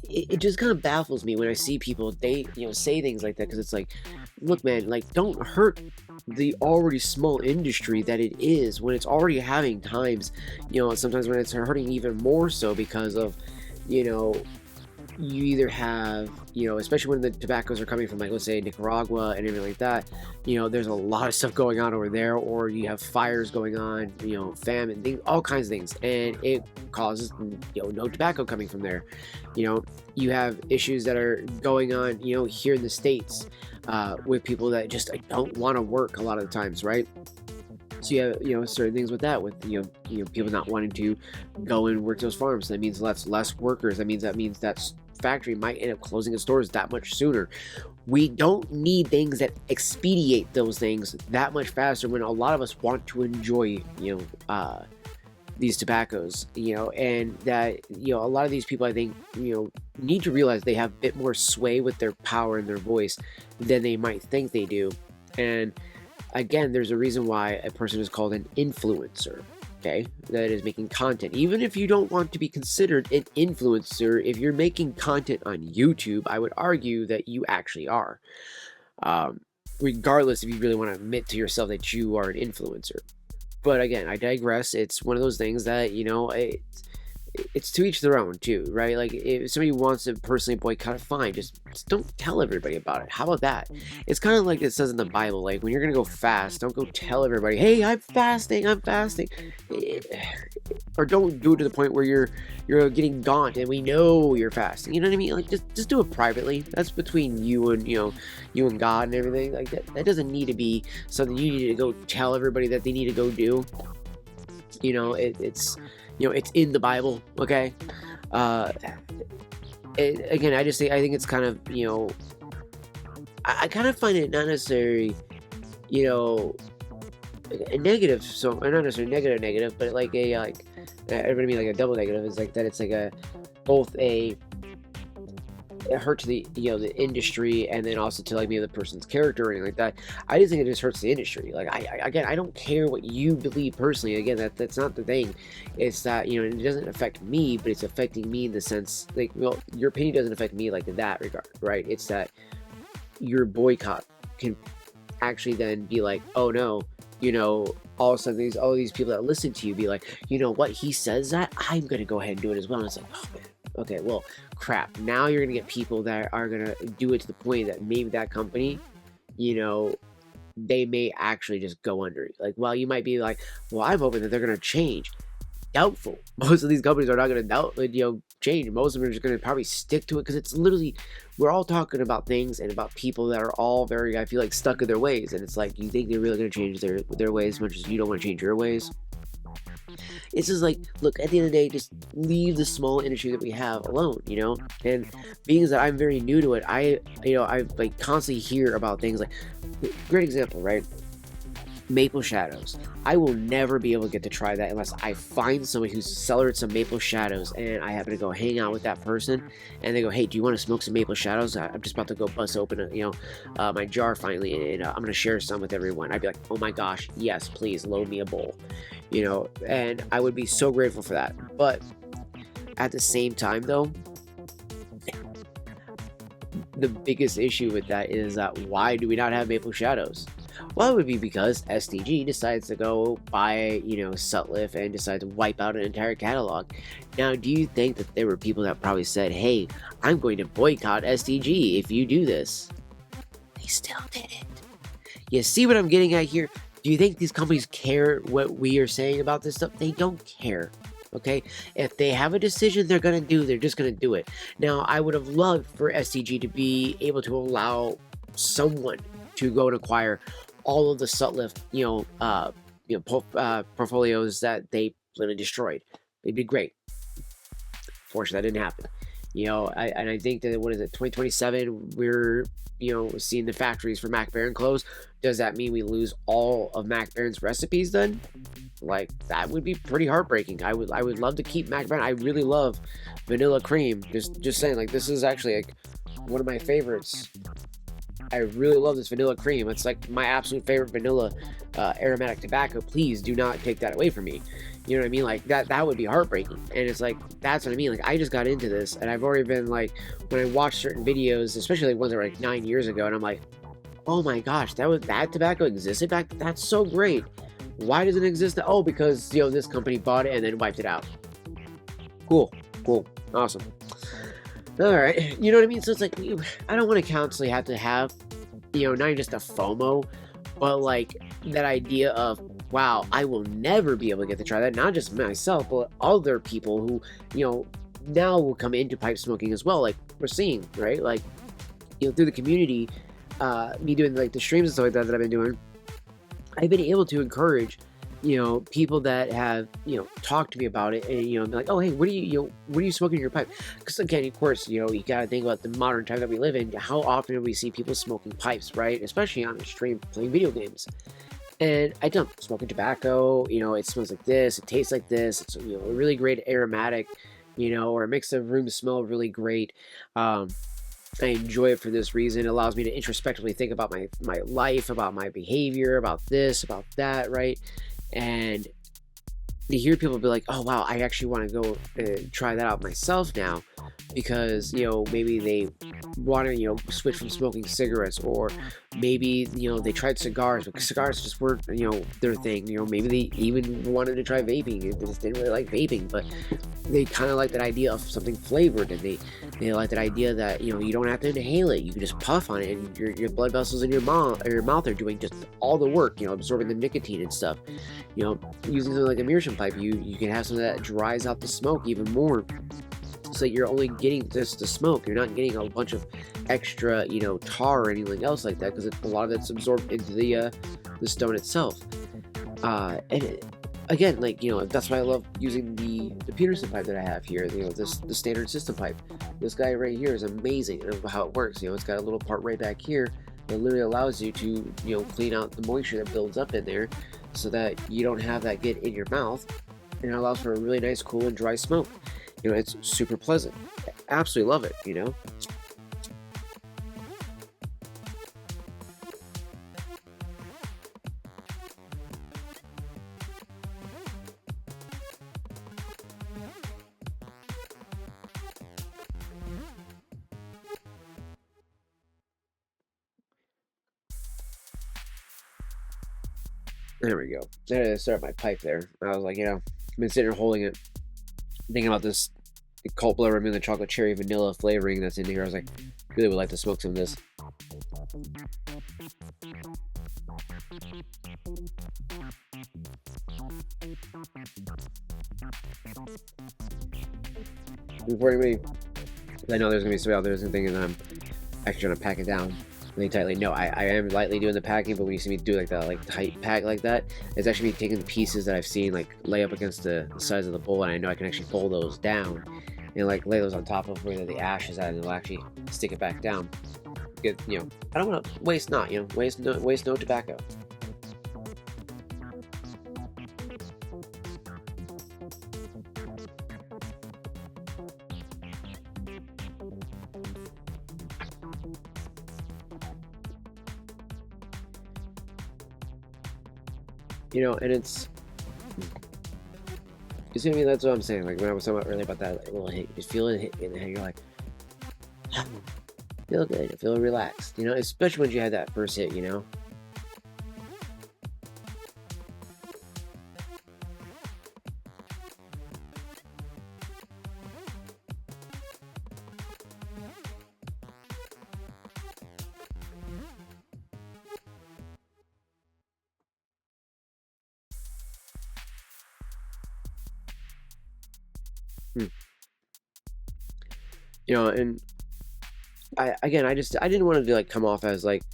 [SPEAKER 1] it just kind of baffles me when I see people, they say things like that, because it's like, look man, like, don't hurt the already small industry that it is, when it's already having times, sometimes when it's hurting even more so because of you either have, especially when the tobaccos are coming from, like, let's say Nicaragua and everything like that, there's a lot of stuff going on over there, or you have fires going on, famine, all kinds of things, and it causes, no tobacco coming from there. You have issues that are going on, here in the States, with people that just don't want to work a lot of the times, right? So you have, certain things with that, with, people not wanting to go and work those farms. That means less workers. That means that factory might end up closing its doors that much sooner. We don't need things that expedite those things that much faster when a lot of us want to enjoy, these tobaccos, and that, a lot of these people, I think, need to realize they have a bit more sway with their power and their voice than they might think they do. And again, there's a reason why a person is called an influencer, okay? That is making content. Even if you don't want to be considered an influencer, if you're making content on YouTube, I would argue that you actually are. Regardless if you really want to admit to yourself that you are an influencer. But again, I digress. It's one of those things that, it's to each their own too, right? Like, if somebody wants to personally boycott it, fine, just don't tell everybody about it. How about that? It's kind of like it says in the Bible, like, when you're gonna go fast, don't go tell everybody, hey, I'm fasting. Or don't do it to the point where you're getting gaunt and we know you're fasting. You know what I mean? Like, just do it privately. That's between you and, you and God and everything. Like, that doesn't need to be something you need to go tell everybody that they need to go do. It's it's in the Bible, okay? Again, I think it's kind of, I kind of find it not necessarily, a negative, so not necessarily negative, but like everybody mean like a double negative is like that. It's like both a it hurts the the industry, and then also to like maybe the person's character or anything like that. I just think it just hurts the industry. Like, I don't care what you believe personally. Again, that's not the thing. It's that it doesn't affect me, but it's affecting me in the sense, like, well, your opinion doesn't affect me like in that regard, right? It's that your boycott can actually then be like, oh no, all of a sudden all these people that listen to you be like, what, he says that, I'm gonna go ahead and do it as well. And it's like, oh man, okay, well, crap. Now you're gonna get people that are gonna do it to the point that maybe that company, they may actually just go under it. Like, well, you might be like, well, I'm hoping that they're gonna change. Doubtful. Most of these companies are not gonna change. Most of them are just gonna probably stick to it, because it's literally, we're all talking about things and about people that are all very, I feel like, stuck in their ways. And it's like, you think they're really gonna change their ways as much as you don't want to change your ways. It's just like, look, at the end of the day, just leave the small industry that we have alone, and being that I'm very new to it, I like constantly hear about things like, great example, right? Maple Shadows. I will never be able to get to try that unless I find somebody who's cellared some Maple Shadows and I happen to go hang out with that person and they go, hey, do you want to smoke some Maple Shadows? I'm just about to go bust open my jar finally, and I'm going to share some with everyone. I'd be like, oh my gosh, yes, please load me a bowl, and I would be so grateful for that. But at the same time, though, the biggest issue with that is that why do we not have Maple Shadows? Well, it would be because SDG decides to go buy, Sutliff and decide to wipe out an entire catalog. Now, do you think that there were people that probably said, hey, I'm going to boycott SDG if you do this? They still did it. You see what I'm getting at here? Do you think these companies care what we are saying about this stuff? They don't care. Okay, if they have a decision they're just gonna do it. Now, I would have loved for SDG to be able to allow someone to go and acquire all of the Sutliff, portfolios that they literally destroyed. They'd be great. Fortunately, that didn't happen. I think that, 2027, we're, seeing the factories for Mac Baron close. Does that mean we lose all of Mac Baron's recipes then? Like, that would be pretty heartbreaking. I would love to keep Mac Baron. I really love vanilla cream. Just saying, like, this is actually like one of my favorites. I really love this vanilla cream. It's like my absolute favorite vanilla aromatic tobacco. Please do not take that away from me. You know what I mean? Like, that would be heartbreaking. And it's like, that's what I mean. Like, I just got into this, and I've already been like, when I watch certain videos, especially like ones that were like 9 years ago, and I'm like, oh my gosh, that tobacco existed back. That's so great. Why does it exist now? Oh, because this company bought it and then wiped it out. Cool, awesome. All right, you know what I mean? So it's like I don't want to constantly have to have, not even just a FOMO, but like that idea of, wow, I will never be able to get to try that. Not just myself, but other people who, you know, now will come into pipe smoking as well. Like we're seeing, right? Like, through the community, me doing like the streams and stuff like that that I've been doing, I've been able to encourage, people that have, talked to me about it and, be like, oh, hey, what are you smoking in your pipe? Because again, of course, you got to think about the modern time that we live in. How often do we see people smoking pipes, right? Especially on a stream playing video games. And I don't smoking tobacco, it smells like this, it tastes like this, it's, a really great aromatic, or it makes the room smell really great. Um, I enjoy it for this reason. It allows me to introspectively think about my life, about my behavior, about this, about that, right? And to hear people be like, "Oh wow, I actually want to go try that out myself now," because maybe they want to switch from smoking cigarettes, or maybe they tried cigars, but cigars just weren't their thing. Maybe they even wanted to try vaping. They just didn't really like vaping, but they kind of like that idea of something flavored, and they like that idea that you don't have to inhale it. You can just puff on it, and your blood vessels in your mouth are doing just all the work. Absorbing the nicotine and stuff. Using something like a meerschaum pipe, you can have something that dries out the smoke even more. So you're only getting just the smoke. You're not getting a bunch of extra, tar or anything else like that, because a lot of it's absorbed into the stone itself. Again, like that's why I love using the Peterson pipe that I have here. The standard system pipe. This guy right here is amazing. I don't know how it works. It's got a little part right back here that literally allows you to clean out the moisture that builds up in there, so that you don't have that get in your mouth, and it allows for a really nice, cool, and dry smoke. It's super pleasant. I absolutely love it. There we go. I had to start my pipe there. I was like, I've been sitting here holding it, thinking about this cult blood removing the chocolate cherry vanilla flavoring that's in here. I was like, really would like to smoke some of this. Before anybody, I know there's gonna be somebody out there that's thinking that I'm actually trying to pack it down really tightly. No, I am lightly doing the packing, but when you see me do like that, like tight pack like that, it's actually me taking the pieces that I've seen like lay up against the sides of the bowl, and I know I can actually pull those down and like lay those on top of where the ash is at, and it'll actually stick it back down. Get, I don't want to waste waste no tobacco. And it's, you see what I mean? That's what I'm saying. Like when I was talking about earlier about that, like, little hit, you feel it hit in the head, you're like, feel good, you feel relaxed, especially when you had that first hit. Hmm. And I didn't want to like come off as like,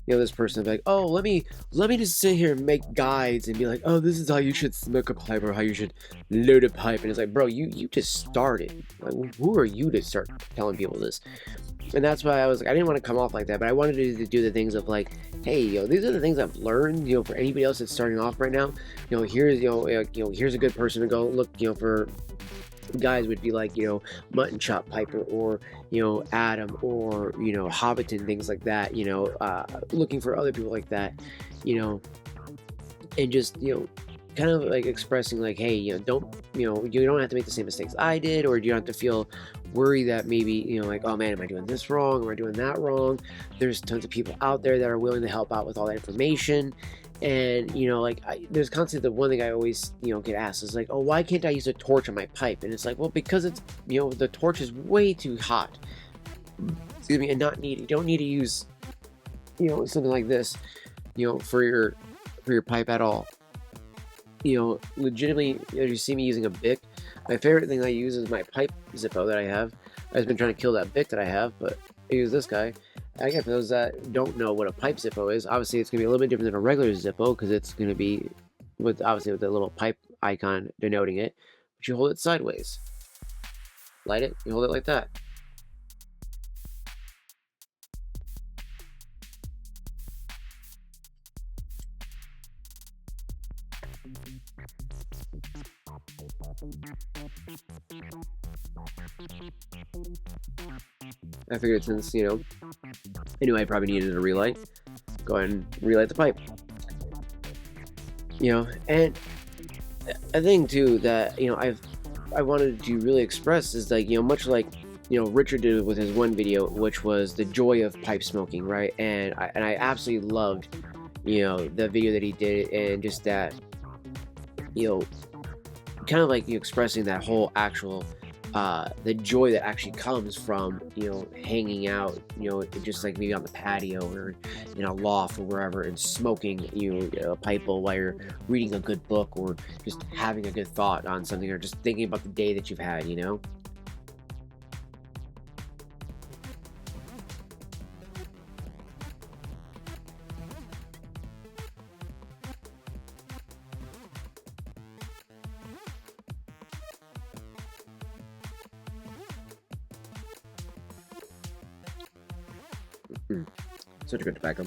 [SPEAKER 1] this person be like, oh, let me just sit here and make guides and be like, oh, this is how you should smoke a pipe or how you should load a pipe. And it's like, bro, you just started. Like, who are you to start telling people this? And that's why I was like, I didn't want to come off like that, but I wanted to do the things of like, hey, these are the things I've learned, for anybody else that's starting off right now, here's, here's a good person to go look, for guys would be like, Mutton Chop Piper, or, Adam, or, Hobbiton, things like that, looking for other people like that, and just, kind of like expressing like, hey, don't, you don't have to make the same mistakes I did, or you don't have to feel worried that maybe, like, oh man, am I doing this wrong, or am I doing that wrong? There's tons of people out there that are willing to help out with all that information. And like there's constantly the one thing I always get asked is like, oh, why can't I use a torch on my pipe? And it's like, well, because it's the torch is way too hot, excuse me, and not needed. You don't need to use something like this for your pipe at all. Legitimately, as you see me using a Bic, my favorite thing I use is my pipe Zippo that I have. I've been trying to kill that Bic that I have, but I use this guy. Again, for those that don't know what a pipe Zippo is, obviously it's going to be a little bit different than a regular Zippo because it's going to be obviously with the little pipe icon denoting it. But you hold it sideways. Light it, you hold it like that. I figured since, anyway, I probably needed a relight, go ahead and relight the pipe. And a thing too that, I wanted to really express is like, much like, Richard did with his one video, which was the joy of pipe smoking, right? And I absolutely loved, the video that he did, and just that, kind of like expressing that whole actual the joy that actually comes from hanging out just like maybe on the patio or in a loft or wherever and smoking a pipe bowl while you're reading a good book or just having a good thought on something or just thinking about the day that you've had. Such a good tobacco.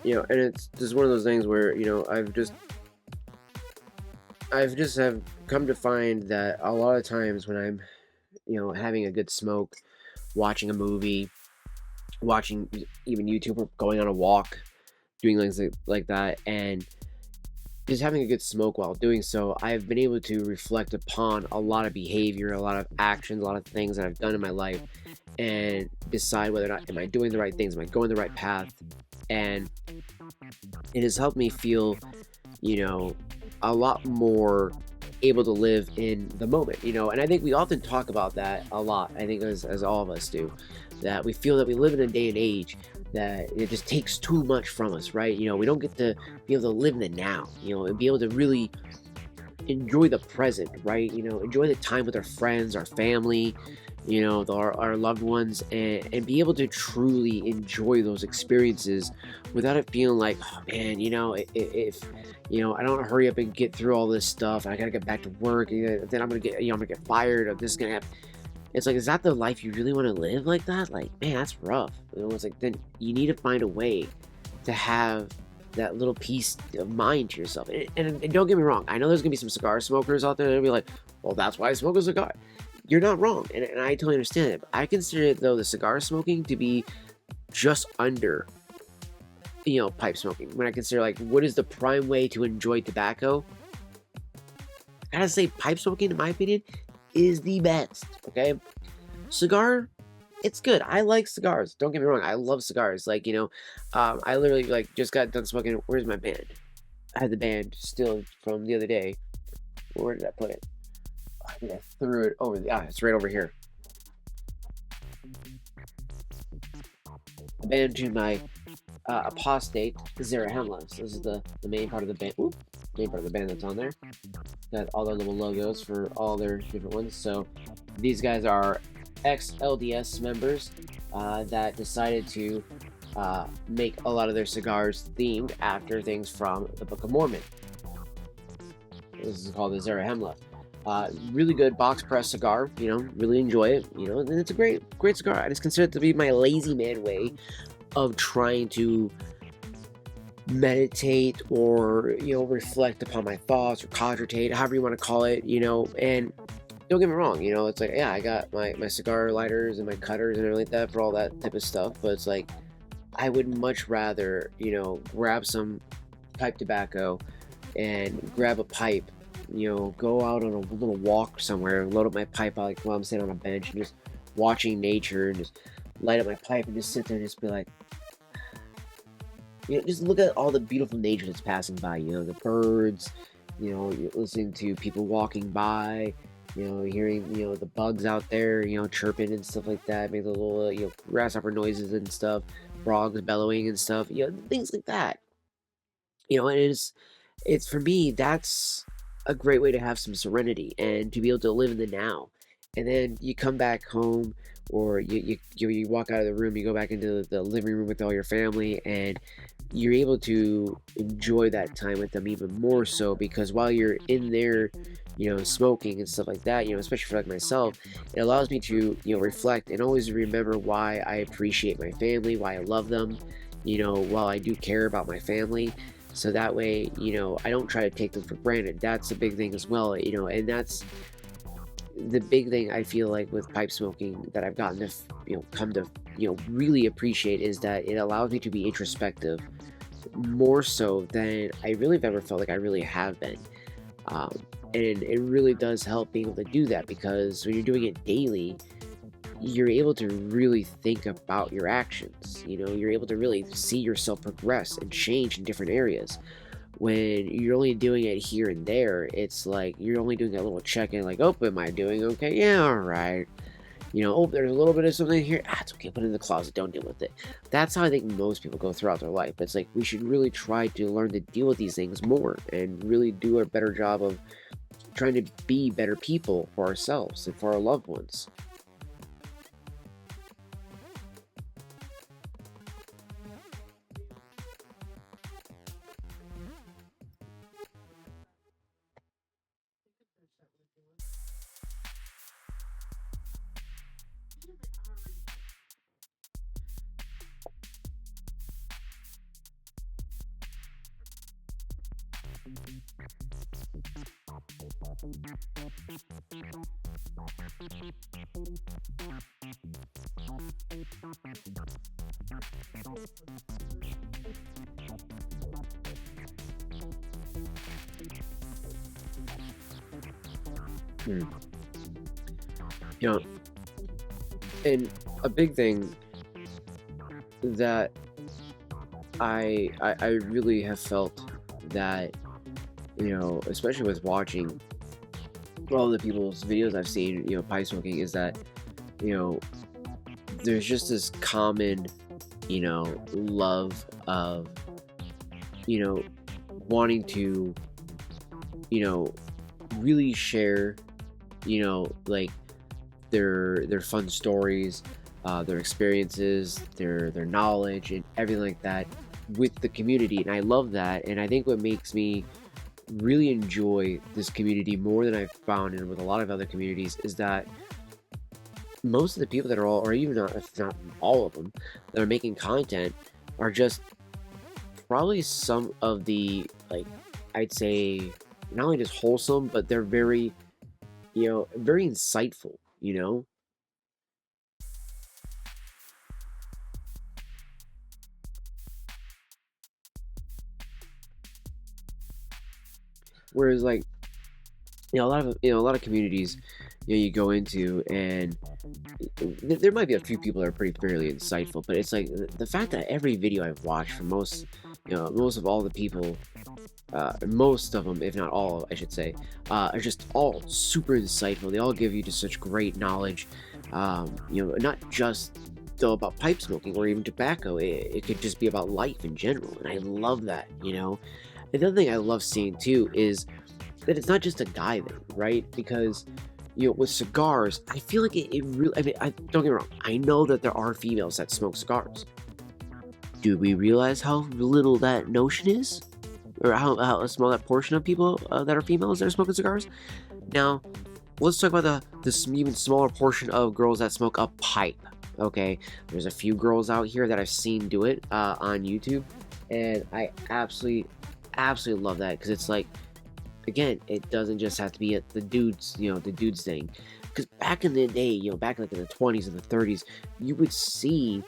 [SPEAKER 1] And it's just one of those things where I've just have come to find that a lot of times when I'm having a good smoke, watching a movie, watching even YouTube, or going on a walk, doing things like that, and just having a good smoke while doing so, I've been able to reflect upon a lot of behavior, a lot of actions, a lot of things that I've done in my life, and decide whether or not am I doing the right things, am I going the right path. And it has helped me feel a lot more able to live in the moment, and I think we often talk about that a lot. I think as all of us do, that we feel that we live in a day and age that it just takes too much from us, right? We don't get to be able to live in the now, and be able to really enjoy the present, right? Enjoy the time with our friends, our family, our loved ones, and be able to truly enjoy those experiences without it feeling like, oh man, if I don't hurry up and get through all this stuff, I gotta get back to work, then I'm gonna get fired, or this is gonna happen. It's like, is that the life you really want to live like that? Like, man, that's rough. It's like, then you need to find a way to have that little piece of mind to yourself. And don't get me wrong, I know there's gonna be some cigar smokers out there that'll be like, well, that's why I smoke a cigar. You're not wrong, and I totally understand it. But I consider it, though, the cigar smoking to be just under, pipe smoking. When I consider, like, what is the prime way to enjoy tobacco, I gotta say, pipe smoking, in my opinion, is the best, okay? Cigar, it's good. I like cigars. Don't get me wrong. I love cigars. Like, I literally, like, just got done smoking. Where's my band? I had the band still from the other day. Where did I put it? I think I threw it over it's right over here. The band to my apostate Zarahemla. So this is the main part of the band. Main part of the band that's on there. Got all their little logos for all their different ones. So these guys are ex-LDS members that decided to make a lot of their cigars themed after things from the Book of Mormon. This is called the Zarahemla. Really good box press cigar, really enjoy it, and it's a great cigar. I just consider it to be my lazy man way of trying to meditate or, reflect upon my thoughts or cogitate, however you want to call it, and don't get me wrong, it's like, yeah, I got my cigar lighters and my cutters and everything like that for all that type of stuff, but it's like, I would much rather, grab some pipe tobacco and grab a pipe, go out on a little walk somewhere, load up my pipe like while I'm sitting on a bench and just watching nature and just light up my pipe and just sit there and just be like, just look at all the beautiful nature that's passing by. The birds. You're listening to people walking by. Hearing the bugs out there. Chirping and stuff like that. Make the little grasshopper noises and stuff. Frogs bellowing and stuff. Things like that. And it's for me, that's a great way to have some serenity and to be able to live in the now. And then you come back home, or you walk out of the room, you go back into the living room with all your family, and you're able to enjoy that time with them even more so, because while you're in there, smoking and stuff like that, especially for like myself, it allows me to, reflect and always remember why I appreciate my family, why I love them, while I do care about my family. So that way, I don't try to take them for granted. That's a big thing as well, and that's the big thing I feel like with pipe smoking that I've gotten to, come to, really appreciate, is that it allows me to be introspective more so than I really have ever felt like I really have been. Um, and it really does help being able to do that, because when you're doing it daily, you're able to really think about your actions. You're able to really see yourself progress and change in different areas. When you're only doing it here and there, it's like you're only doing a little check-in, like, oh, am I doing okay? Yeah, all right. Oh, there's a little bit of something here. It's okay, put it in the closet, don't deal with it. That's how I think most people go throughout their life. It's like we should really try to learn to deal with these things more and really do a better job of trying to be better people for ourselves and for our loved ones. Hmm. You know, and a big thing that I really have felt that, especially with watching all the people's videos I've seen, pipe smoking, is that, you know, there's just this common, love of, you know, wanting to, you know, really share, like their fun stories, their experiences, their knowledge, and everything like that with the community. And I love that. And I think what makes me really enjoy this community more than I've found in with a lot of other communities is that most of the people that are all, or even not, if not all of them, that are making content are just probably some of the, like, I'd say, not only just wholesome, but they're very, very insightful. Whereas, like, a lot of communities, you go into, and there might be a few people that are pretty fairly insightful, but it's like the fact that every video I've watched from most of all the people, most of them, if not all, I should say, are just all super insightful. They all give you just such great knowledge. Not just though about pipe smoking or even tobacco. It could just be about life in general, and I love that. Another thing I love seeing too is that it's not just a guy thing, right? Because with cigars, I feel like it really. I mean, don't get me wrong. I know that there are females that smoke cigars. Do we realize how little that notion is? Or how small that portion of people that are females that are smoking cigars? Now, let's talk about the even smaller portion of girls that smoke a pipe. Okay, there's a few girls out here that I've seen do it on YouTube, and I absolutely love that, because it's like, again, it doesn't just have to be the dudes thing. Because back in the day, back like in the 20s and the 30s, you would see,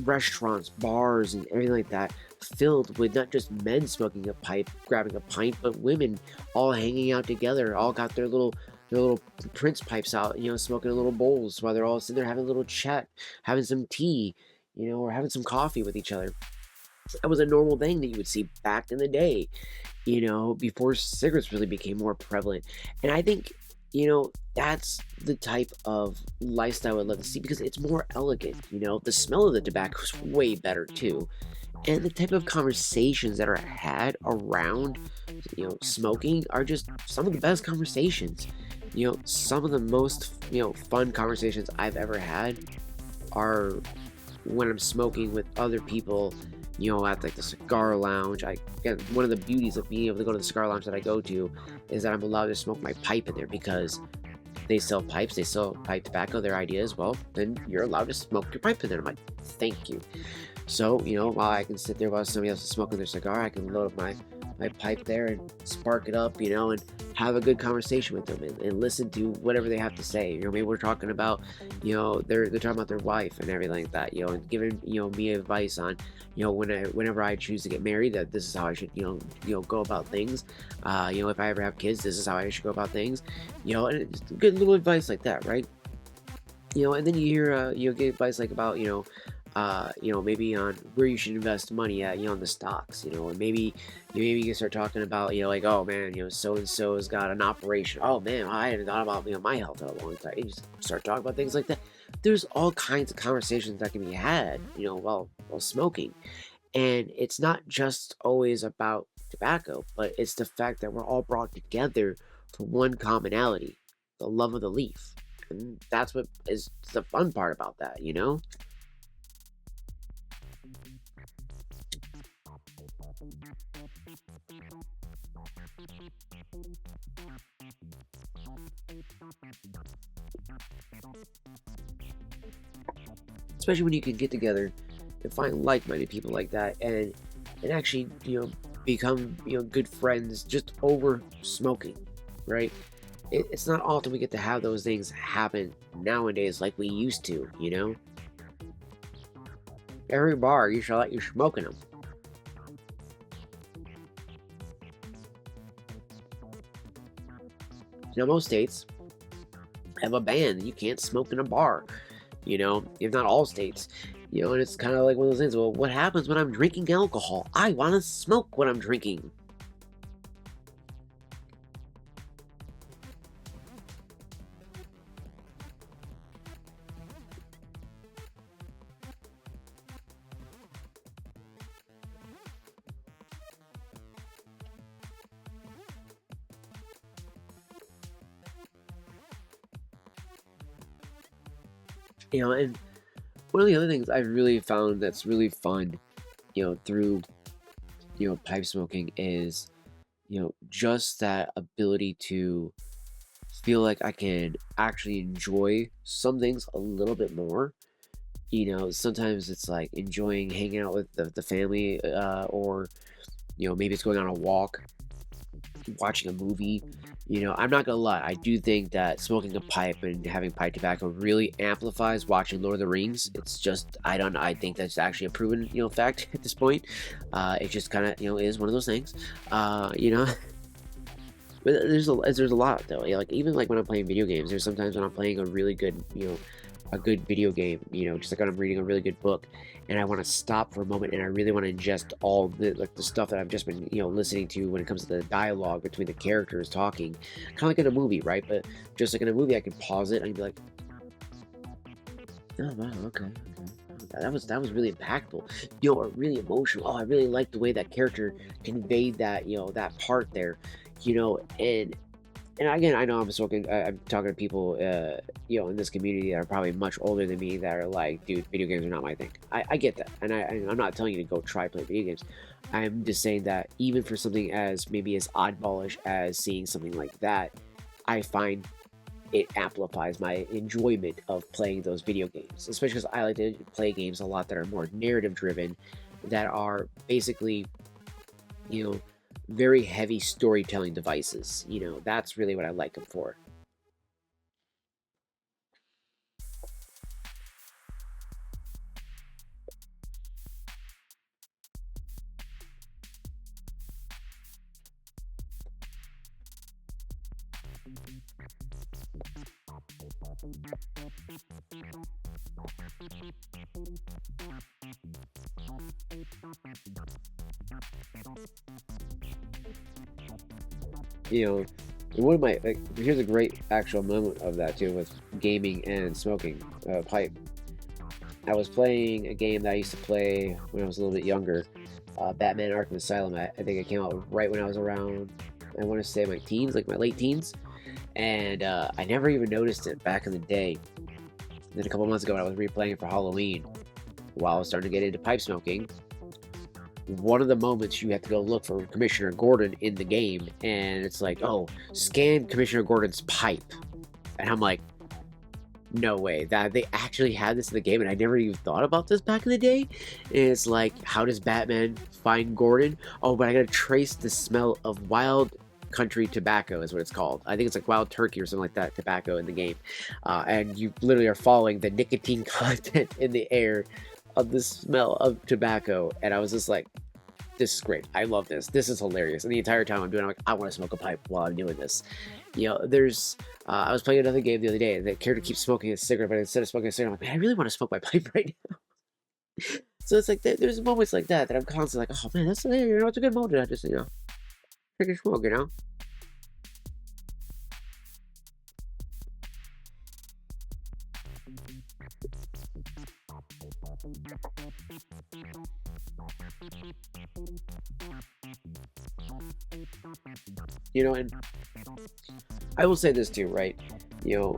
[SPEAKER 1] restaurants, bars, and everything like that filled with not just men smoking a pipe, grabbing a pint, but women all hanging out together, all got their little Prince pipes out, smoking in little bowls while they're all sitting there having a little chat, having some tea, or having some coffee with each other. That was a normal thing that you would see back in the day, before cigarettes really became more prevalent. And I think, that's the type of lifestyle I'd love to see because it's more elegant. The smell of the tobacco is way better too. And the type of conversations that are had around, smoking are just some of the best conversations. Some of the most, fun conversations I've ever had are when I'm smoking with other people, at like the cigar lounge. Again, one of the beauties of being able to go to the cigar lounge that I go to is that I'm allowed to smoke my pipe in there because they sell pipes, they sell pipe tobacco. Their idea is, well, then you're allowed to smoke your pipe in there. I'm like, thank you. So, while I can sit there while somebody else is smoking their cigar, I can load up my pipe there and spark it up, and have a good conversation with them and listen to whatever they have to say. Maybe we're talking about, they're talking about their wife and everything like that, and giving, me advice on, whenever I choose to get married, that this is how I should, go about things. If I ever have kids, this is how I should go about things, and it's good little advice like that, right? And then you hear, get advice like about, maybe on where you should invest money at, on the stocks, and maybe you can start talking about, like, oh man, so and so has got an operation. Oh man, I hadn't thought about, my health in a long time. You just start talking about things like that. There's all kinds of conversations that can be had, while smoking. And it's not just always about tobacco, but it's the fact that we're all brought together for one commonality, the love of the leaf. And that's what is the fun part about that. Especially when you can get together and find like-minded people like that and actually, become, good friends just over smoking, right? It's not often we get to have those things happen nowadays like we used to. Every bar, you should let you smoking them. Most states have a ban. You can't smoke in a bar, if not all states. And it's kind of like one of those things. Well, what happens when I'm drinking alcohol? I want to smoke when I'm drinking. And one of the other things I've really found that's really fun, through, pipe smoking is, just that ability to feel like I can actually enjoy some things a little bit more. Sometimes it's like enjoying hanging out with the family, or, maybe it's going on a walk, watching a movie. I'm not gonna lie, I do think that smoking a pipe and having pipe tobacco really amplifies watching Lord of the Rings. It's just I think that's actually a proven, fact at this point. It just kind of, is one of those things. But there's a lot though. Like even like when I'm playing video games, there's sometimes when I'm playing a really good, a good video game, just like when I'm reading a really good book and I want to stop for a moment and I really want to ingest all the stuff that I've just been, listening to when it comes to the dialogue between the characters talking, kind of like in a movie, right? But just like in a movie, I can pause it and be like, oh wow, okay. That was really impactful, or really emotional. Oh, I really like the way that character conveyed that, that part there, and again, I know I'm talking to people, in this community that are probably much older than me that are like, dude, video games are not my thing. I get that, and I'm not telling you to go try play video games. I'm just saying that even for something as maybe as oddballish as seeing something like that, I find it amplifies my enjoyment of playing those video games, especially because I like to play games a lot that are more narrative driven, that are basically, you know, very heavy storytelling devices. That's really what I like them for. You know, and one of my here's a great actual moment of that too with gaming and smoking pipe. I was playing a game that I used to play when I was a little bit younger, Batman Arkham Asylum. I think it came out right when I was around, I want to say my teens, like my late teens, and I never even noticed it back in the day. And then a couple months ago, when I was replaying it for Halloween, while I was starting to get into pipe smoking, one of the moments you have to go look for Commissioner Gordon in the game, and it's like, oh, scan Commissioner Gordon's pipe, and I'm like, no way that they actually had this in the game, and I never even thought about this back in the day. And it's like, how does Batman find Gordon? Oh, but I gotta trace the smell of wild country tobacco is what it's called. I think it's like wild turkey or something like that, tobacco in the game. And you literally are following the nicotine content in the air of the smell of tobacco. And I was just like, this is great. I love this. This is hilarious. And the entire time I'm doing it, I'm like, I want to smoke a pipe while I'm doing this. You know, there's, I was playing another game the other day. The character keeps smoking a cigarette, but instead of smoking a cigarette, I'm like, man, I really want to smoke my pipe right now. So it's like, there's moments like that I'm constantly like, oh man, that's, you know, it's a good moment. I just, you know, take a smoke, you know? You know, and I will say this too, right? You know,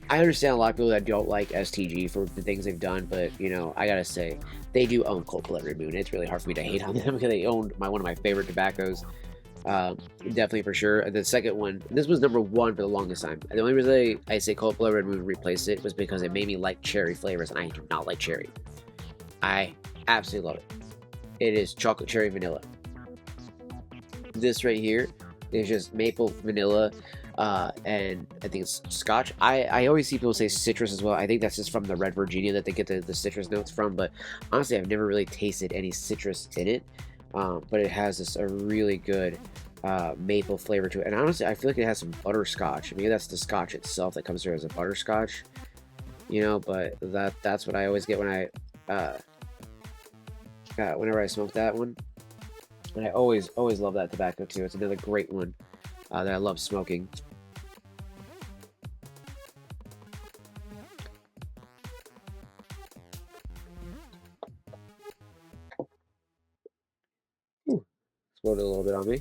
[SPEAKER 1] I understand a lot of people that don't like STG for the things they've done, but you know, I gotta say, they do own Cold Blood Red Moon. It's really hard for me to hate on them because they own one of my favorite tobaccos. Definitely for sure. And the second one, this was number one for the longest time. And the only reason I say Cold Blood Red Moon replaced it was because it made me like cherry flavors, and I do not like cherry. I absolutely love it. It is chocolate cherry vanilla. This right here is just maple vanilla, and I think it's scotch. I always see people say citrus as well. I think that's just from the Red Virginia that they get the citrus notes from, but honestly, I've never really tasted any citrus in it. But it has this a really good maple flavor to it, and honestly, I feel like it has some butterscotch. Maybe that's the scotch itself that comes through as a butterscotch, you know. But that's what I always get when whenever I smoke that one. And I always love that tobacco too. It's another great one that I love smoking. Ooh, exploded a little bit on me.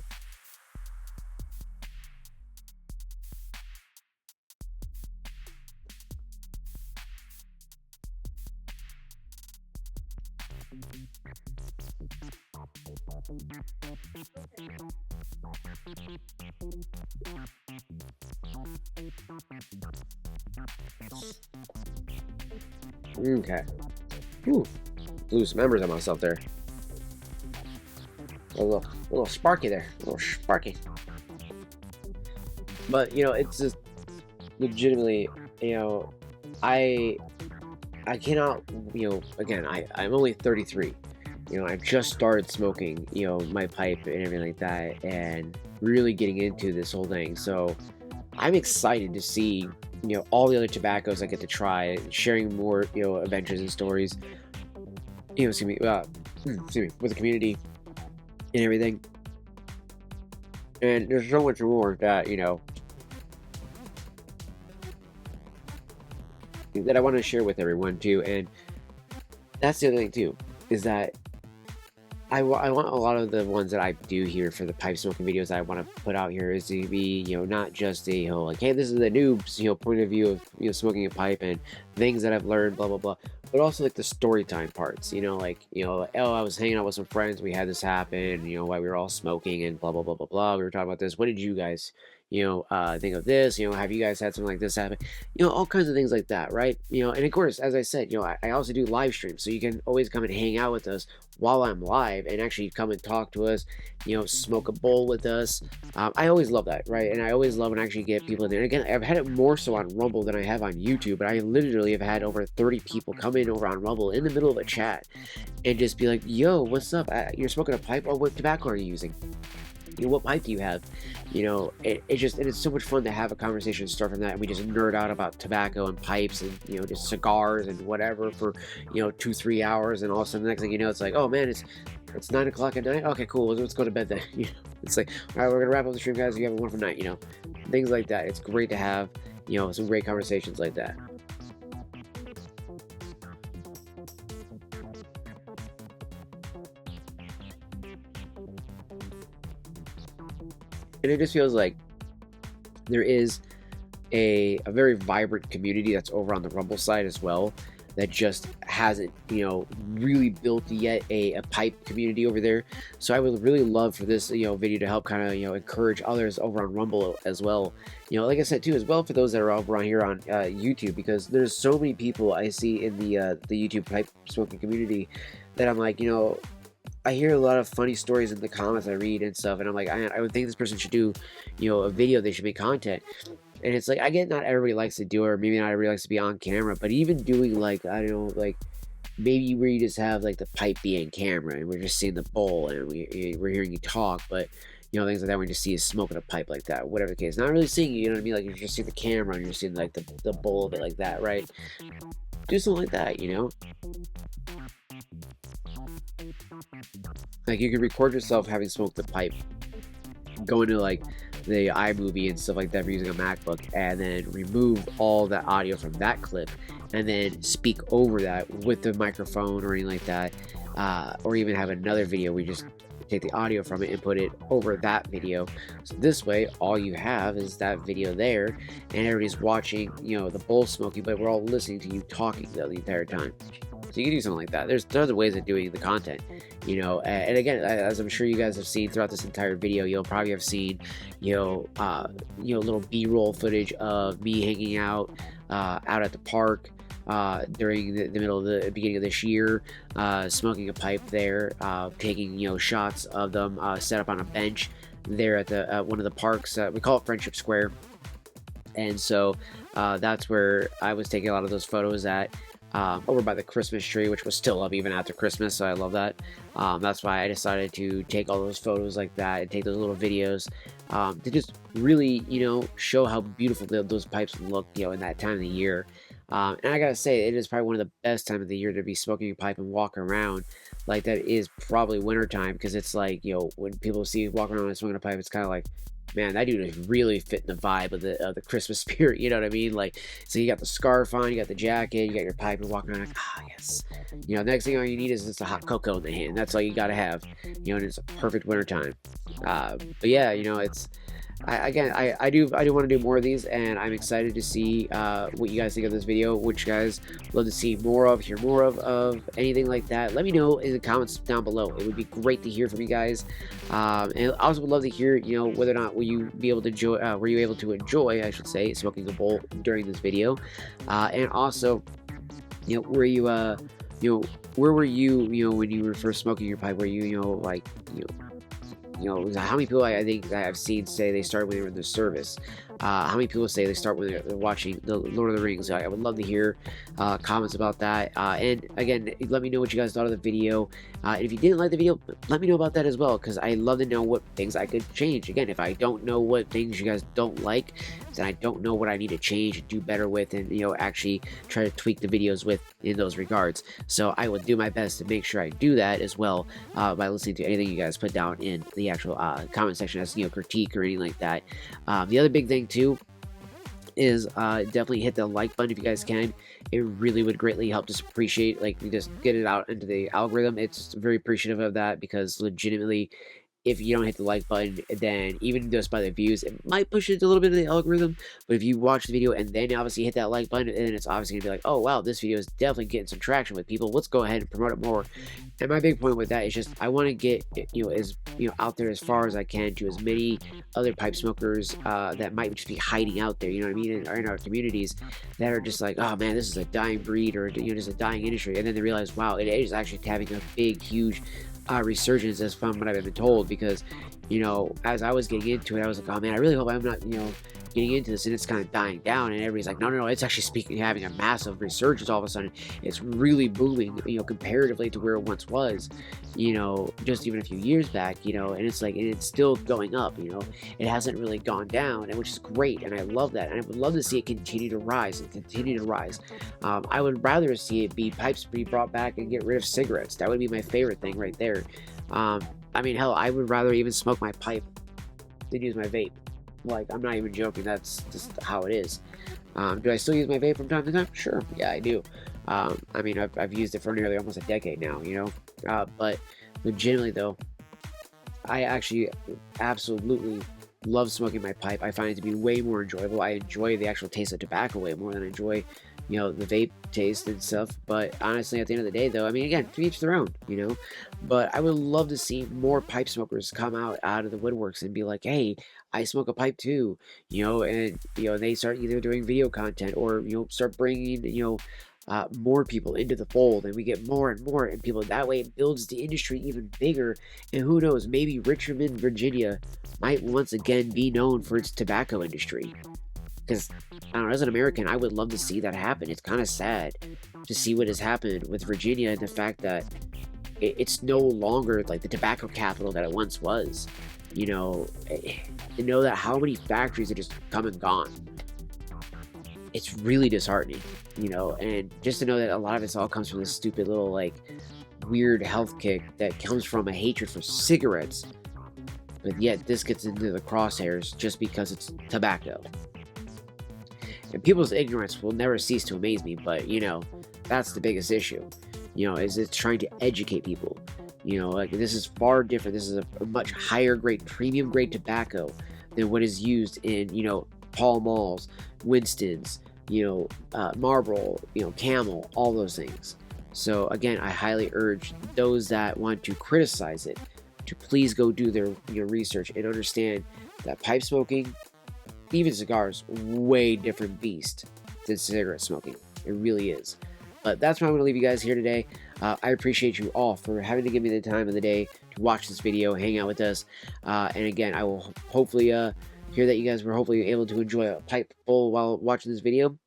[SPEAKER 1] Okay. Ooh, blew some members on myself there. A little sparky there. A little sparky. But you know, it's just legitimately, you know, I cannot, you know, again, I'm only 33. You know, I just started smoking, you know, my pipe and everything like that, and really getting into this whole thing. So I'm excited to see, you know, all the other tobaccos I get to try, sharing more, you know, adventures and stories, you know, excuse me, with the community and everything. And there's so much more that, you know, that I want to share with everyone too. And that's the other thing too, is that I want a lot of the ones that I do here for the pipe smoking videos that I want to put out here is to be, you know, not just a, you know, like, hey, this is the noob's, you know, point of view of, you know, smoking a pipe and things that I've learned, blah, blah, blah, but also like the story time parts, you know, like, you know, oh, I was hanging out with some friends, we had this happen, you know, while we were all smoking and blah, blah, blah, blah, blah, we were talking about this, what did you guys, you know, think of this, you know, have you guys had something like this happen, you know, all kinds of things like that, right? You know, and of course, as I said, you know, I also do live streams, so you can always come and hang out with us while I'm live and actually come and talk to us, you know, smoke a bowl with us. I always love that, right? And I always love when I actually get people in there. And again, I've had it more so on Rumble than I have on YouTube, but I literally have had over 30 people come in over on Rumble in the middle of a chat and just be like, yo, what's up? You're smoking a pipe? Or what tobacco are you using? what pipe do you have? And it's so much fun to have a conversation start from that, and we just nerd out about tobacco and pipes and just cigars and whatever for 2-3 hours, and all of a sudden the next thing you know, it's like, oh man, it's 9 o'clock at night. Okay, cool. Let's go to bed then. It's like, all right, we're gonna wrap up the stream, guys. You have a wonderful night. Things like that. It's great to have some great conversations like that. And it just feels like there is a very vibrant community that's over on the Rumble side as well, that just hasn't really built yet a pipe community over there. So I would really love for this video to help kind of encourage others over on Rumble as well. Like I said too, as well, for those that are over on here on YouTube, because there's so many people I see in the YouTube pipe smoking community that I'm like, I hear a lot of funny stories in the comments I read and stuff, and I'm like, I would think this person should do a video, they should make content. And it's like, I get not everybody likes to do it, or maybe not everybody likes to be on camera, but even doing like, I don't know, like maybe where you just have like the pipe being camera and we're just seeing the bowl and we're hearing you talk, but things like that, we just see you smoking a pipe like that, whatever the case. Not really seeing you, know what I mean? Like, you're just seeing the camera and you're seeing like the bowl of it like that, right? Do something like that, Like, you can record yourself having smoked the pipe, go into like the iMovie and stuff like that if you're using a MacBook, and then remove all that audio from that clip and then speak over that with the microphone or anything like that, or even have another video where you just take the audio from it and put it over that video. So this way, all you have is that video there, and everybody's watching the bowl smoking, but we're all listening to you talking the entire time. So you can do something like that. There's other ways of doing the content, and again, as I'm sure you guys have seen throughout this entire video, you'll probably have seen, little B-roll footage of me hanging out at the park during the beginning of this year, smoking a pipe there, taking shots of them set up on a bench there at the one of the parks. We call it Friendship Square, and so that's where I was taking a lot of those photos at. Over by the Christmas tree, which was still up even after Christmas, so I love that. That's why I decided to take all those photos like that and take those little videos to just really, show how beautiful those pipes look, in that time of the year. And I gotta say, it is probably one of the best time of the year to be smoking a pipe and walking around. Like, that is probably wintertime, because it's like, when people see you walking around and smoking a pipe, it's kind of like, man, that dude is really fitting the vibe of the Christmas spirit, you know what I mean? Like, so you got the scarf on, you got the jacket, you got your pipe, and walking around like, yes. Next thing all you need is just a hot cocoa in the hand. That's all you gotta have, and it's a perfect winter time. But yeah, it's, I do want to do more of these, and I'm excited to see what you guys think of this video, which you guys love to see more of, hear more of anything like that. Let me know in the comments down below. It would be great to hear from you guys, and I also would love to hear whether or not were you able to enjoy, I should say, smoking a bowl during this video, and also were you where were you when you were first smoking your pipe? Were you how many people I think that I've seen say they start when they were in the service? How many people say they start when they're watching the Lord of the Rings? I would love to hear comments about that. And again, let me know what you guys thought of the video. And if you didn't like the video, let me know about that as well, because I love to know what things I could change. Again, if I don't know what things you guys don't like, then I don't know what I need to change and do better with, and actually try to tweak the videos with in those regards. So I will do my best to make sure I do that as well, by listening to anything you guys put down in the actual comment section as critique or anything like that. The other big thing too is definitely hit the like button if you guys can. It really would greatly help. Just appreciate, like, just get it out into the algorithm. It's very appreciative of that, because legitimately, if you don't hit the like button, then even just by the views, it might push it a little bit of the algorithm. But if you watch the video and then obviously hit that like button, then it's obviously gonna be like, oh wow, this video is definitely getting some traction with people. Let's go ahead and promote it more. And my big point with that is just, I want to get as out there as far as I can to as many other pipe smokers that might just be hiding out there, you know what I mean, in our communities, that are just like, oh man, this is a dying breed, or just a dying industry, and then they realize, wow, it is actually having a big, huge resurgence as from what I've been told, because as I was getting into it, I was like, oh man, I really hope I'm not getting into this and it's kind of dying down, and everybody's like, no, no, no, it's actually having a massive resurgence all of a sudden. It's really booming, comparatively to where it once was, just even a few years back, and it's like, and it's still going up, it hasn't really gone down, and which is great, and I love that, and I would love to see it continue to rise and continue to rise. I would rather see it be pipes be brought back and get rid of cigarettes. That would be my favorite thing right there. I mean, hell, I would rather even smoke my pipe than use my vape. Like, I'm not even joking. That's just how it is. Do I still use my vape from time to time? Sure. Yeah, I do. I mean, I've used it for nearly almost a decade now, but legitimately, though, I actually absolutely love smoking my pipe. I find it to be way more enjoyable. I enjoy the actual taste of tobacco way more than I enjoy, the vape taste and stuff. But honestly, at the end of the day, though, I mean, again, to each their own, But I would love to see more pipe smokers come out of the woodworks and be like, hey, I smoke a pipe too, and, they start either doing video content or, start bringing, more people into the fold, and we get more and more and people. That way it builds the industry even bigger, and who knows, maybe Richmond, Virginia might once again be known for its tobacco industry. Because, I don't know, as an American, I would love to see that happen. It's kind of sad to see what has happened with Virginia, and the fact that it's no longer like the tobacco capital that it once was. To know that how many factories are just come and gone. It's really disheartening, and just to know that a lot of it all comes from this stupid little, like, weird health kick that comes from a hatred for cigarettes, but yet this gets into the crosshairs just because it's tobacco. And people's ignorance will never cease to amaze me, but, that's the biggest issue, is it's trying to educate people. Like, this is far different. This is a much higher grade, premium grade tobacco than what is used in, Pall Malls, Winston's, Marlboro, Camel, all those things. So again, I highly urge those that want to criticize it to please go do their research and understand that pipe smoking, even cigars, way different beast than cigarette smoking. It really is. But that's why I'm going to leave you guys here today. I appreciate you all for having to give me the time of the day to watch this video, hang out with us. And again, I will hopefully hear that you guys were hopefully able to enjoy a pipe bowl while watching this video.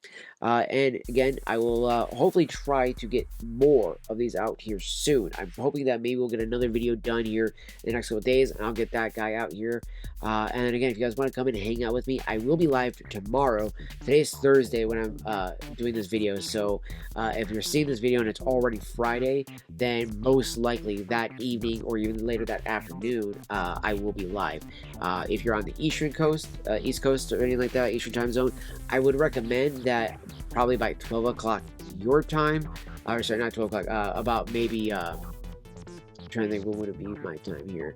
[SPEAKER 1] And again, I will hopefully try to get more of these out here soon. I'm hoping that maybe we'll get another video done here in the next couple of days, and I'll get that guy out here. And again, if you guys want to come and hang out with me, I will be live tomorrow. Today's Thursday when I'm doing this video, so if you're seeing this video and it's already Friday, then most likely that evening or even later that afternoon, I will be live. If you're on the East Coast or anything like that, Eastern time zone, I would recommend that probably by 12 o'clock your time, or sorry, not 12 o'clock, about maybe, I'm trying to think, what would it be my time here?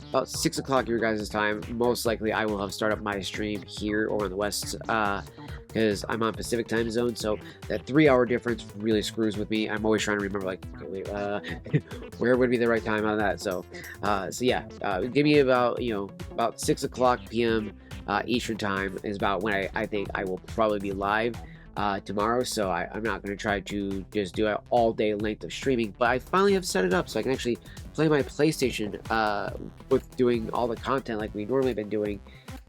[SPEAKER 1] About 6 o'clock your guys' time. Most likely I will have started up my stream here or on the west, because I'm on Pacific time zone, so that 3-hour difference really screws with me. I'm always trying to remember, like, okay, wait, where would be the right time on that? So yeah, give me about, about 6 o'clock p.m. Eastern time is about when I think I will probably be live tomorrow. So I'm not going to try to just do an all day length of streaming, but I finally have set it up so I can actually play my PlayStation with doing all the content like we normally been doing.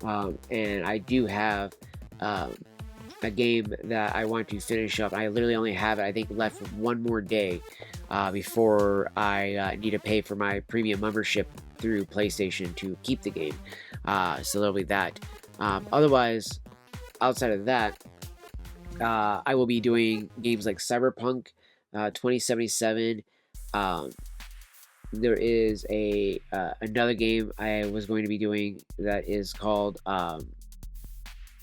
[SPEAKER 1] And I do have a game that I want to finish up. I literally only have it, I think, left for one more day before I need to pay for my premium membership through PlayStation to keep the game. So that'll be that. Otherwise, outside of that, I will be doing games like Cyberpunk 2077. There is another game I was going to be doing that is called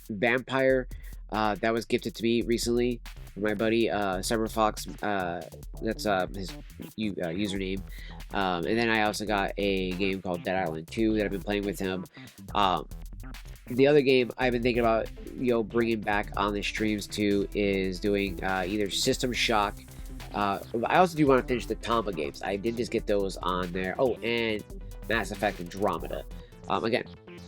[SPEAKER 1] Vampire. That was gifted to me recently from my buddy Cyberfox. That's his username. And then I also got a game called Dead Island 2 that I've been playing with him. The other game I've been thinking about, bringing back on the streams too is doing either System Shock. I also do want to finish the Tamba games. I did just get those on there. Oh, and Mass Effect Andromeda. Again,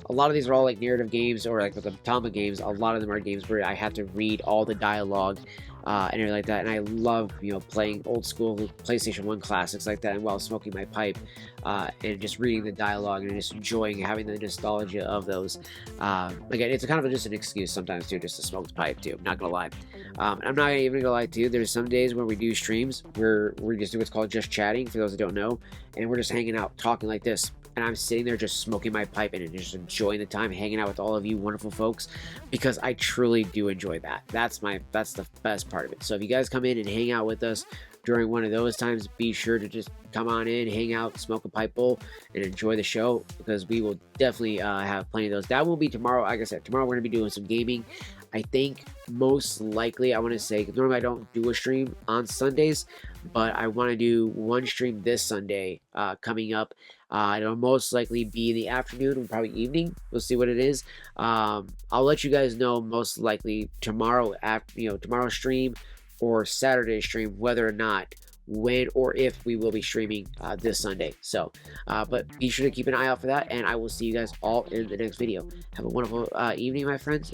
[SPEAKER 1] a lot of these are all like narrative games, or like with the Tama games, a lot of them are games where I have to read all the dialogue and everything like that. And I love, playing old school PlayStation 1 classics like that, and while smoking my pipe and just reading the dialogue and just enjoying having the nostalgia of those. Again, it's kind of just an excuse sometimes too, just to smoke the pipe too. I'm not gonna lie. I'm not even gonna lie to you. There's some days when we do streams where we just do what's called just chatting, for those that don't know, and we're just hanging out, talking like this. And I'm sitting there just smoking my pipe and just enjoying the time, hanging out with all of you wonderful folks, because I truly do enjoy that. That's the best part of it. So if you guys come in and hang out with us during one of those times, be sure to just come on in, hang out, smoke a pipe bowl, and enjoy the show, because we will definitely have plenty of those. That will be tomorrow. Like I said, tomorrow we're going to be doing some gaming. I think most likely, I want to say, because normally I don't do a stream on Sundays, but I want to do one stream this Sunday coming up. It'll most likely be in the afternoon or probably evening. We'll see what it is. I'll let you guys know most likely tomorrow after, tomorrow's stream or Saturday stream, whether or not, when or if we will be streaming this Sunday. So, but be sure to keep an eye out for that, and I will see you guys all in the next video. Have a wonderful evening, my friends.